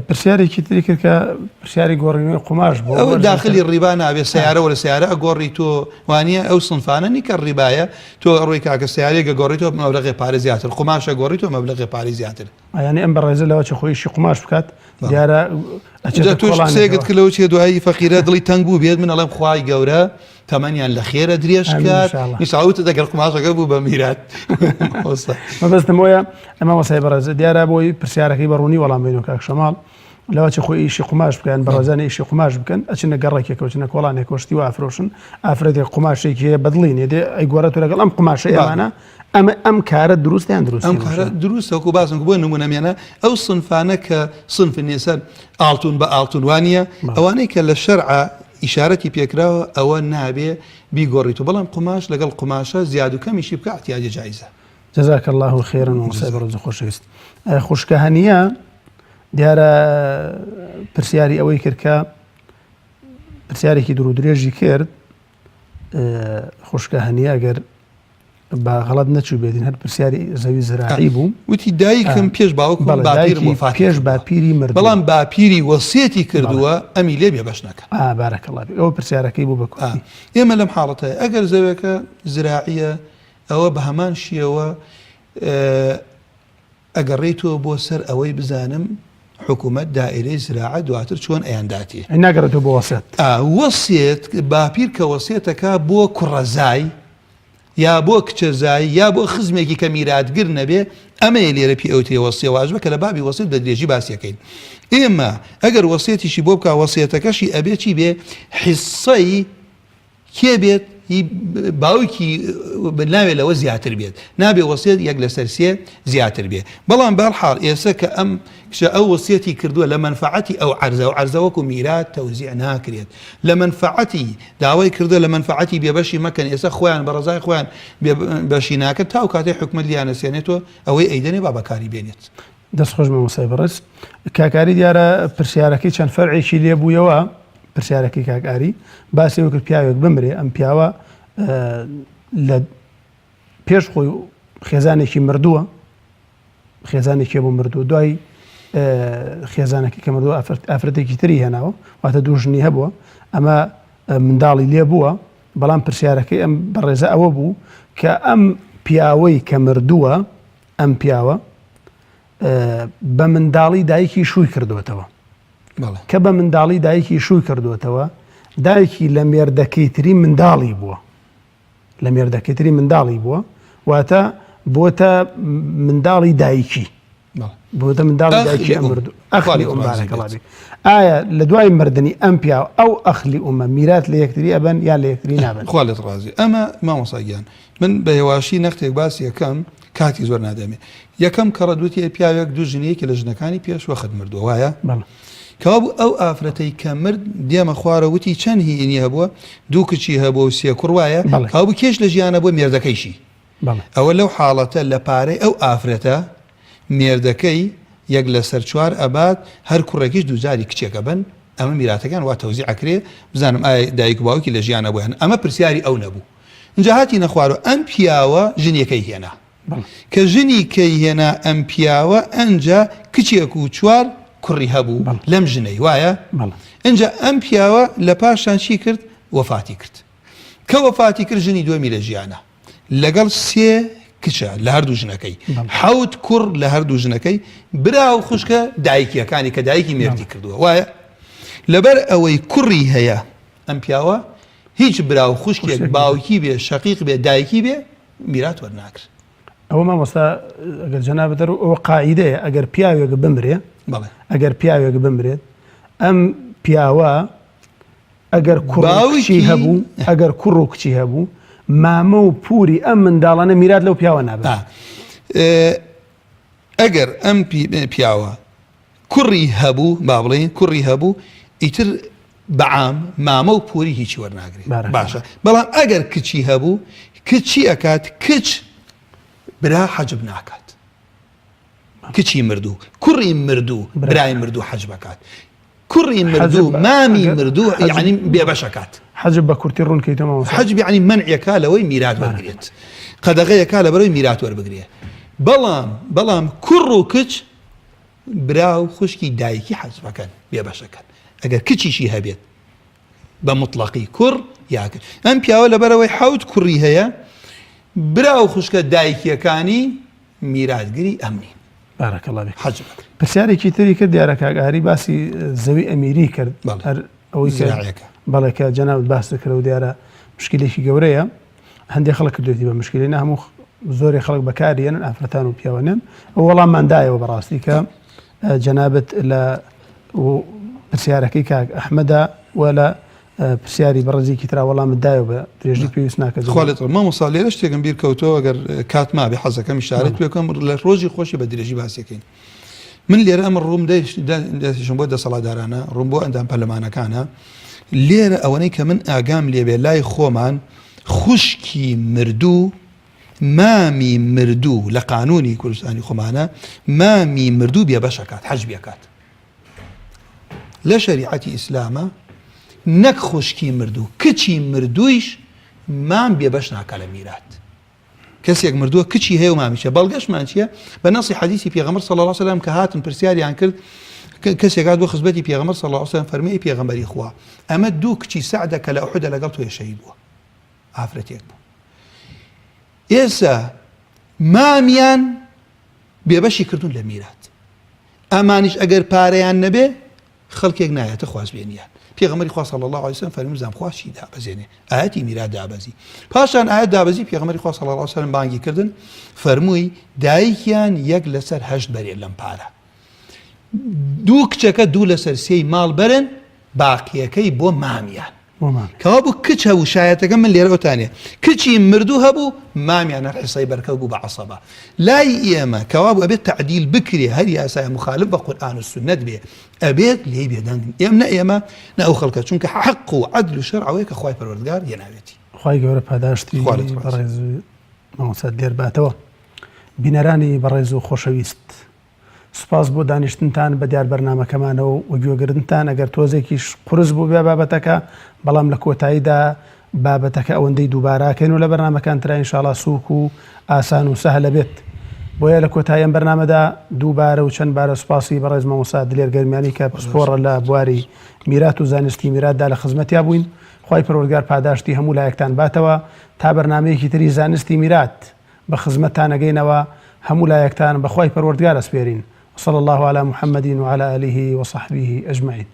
پرسیارێکی تری کرد کە پرسیاری گۆڕینەوەی قوماش بۆ ئەو داخلی ڕیبا نابێت سیارە ولا سیارە ئەگۆڕی تۆ وانە ئەو سنفانە نیکە ڕیبایە تۆ ڕۆی کاکە سیارێکە گۆڕیتەوە مەبلەغی پارە زیاتر قوماشە گۆڕیتەوە مەبلەغی پارەی زیاتر یعنی ئەم بەڕێزە لەوە چ خۆیشی قوماش بکات دیارە توش قسەیەکت کە لەو چێ دوایی فەقیرە دڵی تەنگ بوو بێت من ئەڵێم خوای گەورە تەمەنیان لە خێرە درێژ کات نیساوتە دەگەر قوماشەکە بوو بە میرات مەبەستمەوەیە ئەمە وەسای بەڕێزە دیارە بۆی پرسیارەکەی بەڕوونی وەڵام بینەوە کاک شەماڵ لەوە چ خۆی ئیشی قوماش بکەن بەڕێزانە ئیشی قوماش بکەن ئەچنە گەڕێکێکەوە چنە کۆڵانێک کۆشتی و ئافرۆشن ئافرەتێک قوماشێکی هەیە بەدڵینێ دێ ئەی گۆرەت لەگەڵ ئەم قوماشەی ئەوانە ئەم کارە دروستیان دروست ئەم کارە دروستە وەکو باسم بۆ نمونەمێنە ئەو سنفانە کە سنفی نێسەر ئاڵتون بە ئاڵتونوانیە ئەوانەی کە لە شەرعە ئیشارەتی پێکراوە ئەوە نابێ بیگۆڕیتەوە بەڵام قوماش لەگەڵ قوماشە زیاد و کەمیشی بکە احتیاجی جایزە جەزاک الله خێرن و وەسای بەڕێز خۆشەویست خوشکە هەنیە دیارە پرسیاری ئەوەی کرد کە پرسیارێکی دوور و درێژی کرد خوشکە هەنیە ئەگەر بە غەڵەت نەچوو بێتین هەر پرسیاری زەوی زراعی بوو وتی دایکم پێش باوکم پێش باپیری مرد بەڵام باپیری وەسیەتی کردووە ئەمی لێ بێ بەش نەکە بارەکەڵڵا ئەوە پرسیارەکەی بوو بە ئێمە لەم حاڵەتەیە ئەگەر زەوێکە زراعیە ئەوە بە هەمان شیەوە ئەگەڕێیتەوە بۆ سەر ئەوەی بزانم حکوومەت دائیرەی زراعە دواتر چۆن ئەیانداتی ناگەڕێتەوە بۆ وەسیەت وەسیەت باپیر کە وەسیەتەکە بۆ کوڕەزای یا بۆ کچەزایی یا بۆ خزمێکی کە میراتگر نەبێ ئەمە لێرە پێ ئەوتێ وەسیە واژبە کە لە بابی وەسیەت بە درێژی باسیەکەین ئێمە ئەگەر وەسیەتیشی بۆ بکە وەسیەتەکەشی ئەبێ چی بێ حیسەی کێ بێت باوکی ناوێت لەوە زیاتر بێت نابێ وەسیەت یەک لەسەر سێ زیاتر بێ بەڵام بەرحاڵ ئێستا کە ئەو وەسیەتی کردووە لە منفعەتی ئەو عەرزە و عەرزە وەکو میرات تەوزیع ناکرێت لە منفعەتی داوای کردووە لە منفعەتی بێبەشی مەکەن ئێستا خۆیان بە ڕزای خۆیان بەشی ناکرد تاو کاتێ حکومت لیانەسێنێتەوە ئەوەی ئەیدەنێ با بەکاری بێنێت دەستخۆش مەمەسای بەڕێز کاکاری دیارە پرسیارەکەی چەند فەرعێکی لێبوویەوە پرسیارەکەی کاکاری باسی وەکرد پیاوێک بمرێ ئەم پیاوە لە پێش خۆی خێزانێکی مردووە خێزانێکی بۆ مردووە دوای خێزانێکی کە مردووە ئافرەتێکی تری هێناوە واتە دوژنی هەبووە ئەمە منداڵی لێ بووە بەڵام پرسیارەکەی ئەم بەڕێزە ئەوە بوو کە ئەم پیاوەی کە مردووە ئەم پیاوە بە منداڵی دایکی شووی کردوێتەوە کە بە منداڵی دایکی شووی کردوێتەوە دایکی لە مێردەکەیتری منداڵی بووە لە مێردەکەیتری منداڵی بووە واتە بۆتە منداڵی دایکی بۆتە منداڵی دایکی ئەمردوو ئەخلی ئومبارەکەڵابی ئایا لە دوای مردنی ئەم پیاوە ئەو ئەخلی ئومە میرات لە یەکتری ئەبەن یان لە یەکتری نابن خوا لێت ڕازی ئەمە مامۆساگیان من بە هێواشی نەختێک باسی یەکەم کاتی زۆر نادەمێ یەکەم کە ڕەدوتی پیاوێک دوو ژنەیەکی لە ژنەکانی پێش وەخت مردووە وایە کەوابوو ئەو ئافرەتەی کە مرد دێمە خوارەوتی چەند هینی هەبووە دوو کچی هەبووە و سێ کوڕ وایە کەوابوو کێش لە ژیانە بۆ مێردەکەیشی ئەوە لەو حاڵەتە لە پارەی ئەو ئافرەتە مێردەکەی یەک لە سەر چوار ئەبات هەر کوڕێکیش دووجاری کچێکە بن ئەمە میراتەکان وا تەوزیع ئەکرێ بزانم ئایا دایک باوکی لە ژیانە بۆیان ئەمە پرسیاری ئەو نەبوو اینجا هاتی نەخوارەوە ئەم پیاوە ژنیەکەی هێنا کە ژنی کەی هێنا ئەم پیاوە ئەنجا کچێک و چوار کوڕی هەبوو لەم ژنەی وایە ئەنجا ئەم پیاوە لە پاشان چی کرد وەفاتی کرد کە وەفاتی کرد ژنی دووەمی لە ژیانە لەگەڵ سێ کچە لە هەردوو ژنەکەی حەوت کوڕ لە هەردوو ژنەکەی برا و خوشکە دایکیەکانی کە دایکی مێردی کردووە وایە لەبەر ئەوەی کوڕی هەیە ئەم پیاوە هیچ برا و خوشکێک باوکی بێ شەقیق بێ دایکی بێ میرات وەرناکرد ئەوە مامۆستا ئەگەر جەنابەتەر ئەوە قاعیدەیە ئەگەر پیاوێک بمرێ ئەگەر پیاوێک بمرێت ئەم پیاوە ئەگەر کوڕی هەبوو ئەگەر کوڕ و کچی هەبوو مامە و پووری ئەم منداڵانە میرات لەو پیاوە نابێت ئەگەر ئەم پیاوە کوڕی هەبوو با بڵێن کوڕی هەبوو ئیتر بەعام مامە و پووری هیچی وەرناگرێت باشە بەڵام ئەگەر کچی هەبوو کچی ئەکات کچ برا حەجب ناکات کچی مردوو کوڕی مردوو برای مردوو حەج بکات کوڕی مردوو مامی مردوو یعنی بێبەشەکات حەجب بە کورتی ڕوونکەیتەوە حەجب یعنی منعەکە لەوەی میرات وەربگرێت قەدەغەیەکە لە بەرەوەی میرات وەربگرێت بەڵام کوڕ و کچ برا و خوشکی دایکی حەج بکەن بێبەشەکەن ئەگەر کچیشی هەبێت بە مطلقی کوڕ یاکە ئەم پیاوە لەبەرەوەی حەوت کوڕی هەیە برا و خوشکە دایکیەکانی میراتگری ئەمنی بارەکەڵڵا بێ حەج بکەن پرسیارێکی تری کرد دیارە کاکاری باسی زەوی ئەمیری کرد هەر ئەوەی زراعەکە بەڵێ کە جەنابەت باس دەکرێت و دیارە مشکلێکی گەورەیە هەندێک خەڵک کردوێتی بە مشکلی نە هەموو زۆری خەڵک بەکارێنن ئافرەتان و پیاوەنێن ئەو وەڵامماندایەوە بەڕاستی کە جەنابەت لە پرسیارەکەی کاک ئەحمەدا و لە پرسیاری بەڕێزێکی ترا وەڵامتدایەوە بە درێژی پێویست ناکات خاڵێت مامۆستا لێرە شتێکم بیر کەوتەوە ئەگەر کات مابێ حەزەکەم ئیشارەت پێکەم لە ڕۆژی خۆشی بە درێژی باسیەکەین من لێرە ئەمە ڕووم دەستیشم بۆ دەسەڵاتدارانە ڕووم بۆ ئەندام پەرلەمانەکانە لێرە ئەوەنەی کە من ئاگام لێبێ لای خۆمان خوشکی مردوو مامی مردوو لە قانونی کوردستانی خۆمانە مامی مردوو بێبەشەکات حەج بێکات لە شەریعەتی ئیسلامە نەک خوشکی مردوو کچی مردوویش مام بێبەش ناکە لە میرات کەسێک مردووە کچی هەیە و مامیشە بەڵگەشمان چییە بە نەسی حەدیثی پێغەمبەر صلی الله علیه و سلم کە هاتن پرسیاریان کرد کەسێک هات بۆ خزمەتی پێغەمبەر صلی الله علیه و سلم فەرمێی پێغەمبەری خوا ئەمە دوو کچی سەعدە کە لە ئوحودە لەگەڵ تۆ شەهید بووە ئافرەتێک بوو ئێستا مامیان بێبەشی کردوون لە میرات ئەمانیش ئەگەر پارەیان نەبێ خەڵکێک نایەتە خواست بێنیان پێغەمبەری خوا صلی الله علیه و سلم فەرمووی زام خوا چی دابەزێنێ ئاەتی میرات دابەزی پاشان ئاەت دابەزی پێغەمبەری خوا صلی الله علیه و سلم بانگی کردن فەرمووی دایکیان یەک لەسەر 8 بەرێ لەم پارە دوو کچەکە دوو لەسەر سێی ماڵ بەرن باقیەکەی بۆ مامیان کەوا بوو کچ هەبوو شایەتەکە من لێرە ئەوتانێ کچی مردوو هەبوو مامیانە حیسەی بەرکەوت بوو بە عەسەبە لای ئێمە کەوا بوو ئەبێت تعدیل بکرێ هەر یاسای مخالف بە قورئان و سونەت بێ ئەبێت لێی بێدەنگن ئێمە نە ئەو خەڵکە چونکە حەق و عەدل و شەرع ئەوەیە کە خوای پەروەردگار هێناوێتی خوای گەورە پاداشتی بەڕێز مامۆستا دێرباتەوە بینەرانی بەڕێز و خۆشەویست سوپاس بۆ دانیشتنتان بە دیار بەرنامەکەمانەوە و گوێگرتنتان ئەگەر تۆزێکیش قورس بوو بێ بابەتەکە بەڵام لە کۆتاییدا بابەتەکە ئەوەندەی دووباراکەین و لە بەرنامەکان ترا ئینشاڵڵا سووک و ئاسان و سەهلە بێت بۆیە لە کۆتاییەم بەرنامەدا دووبارە و چەند بارە سوپاسی بەڕێز مامۆستا دلێر گەرمیانی کە پسپۆڕە لە بواری میرات و زانستی میراتدا لە خزمەتیا بووین خوای پەروەردگار پاداشتی هەموو لایەکتان باتەوە تا بەرنامەیەکی تری زانستی میرات بە خزمەتتان ئەگەینەوە هەموو لایەکتان بەخوای پەروەردگار ئەسپێرین وصلى الله على محمد وعلى آله وصحبه أجمعين.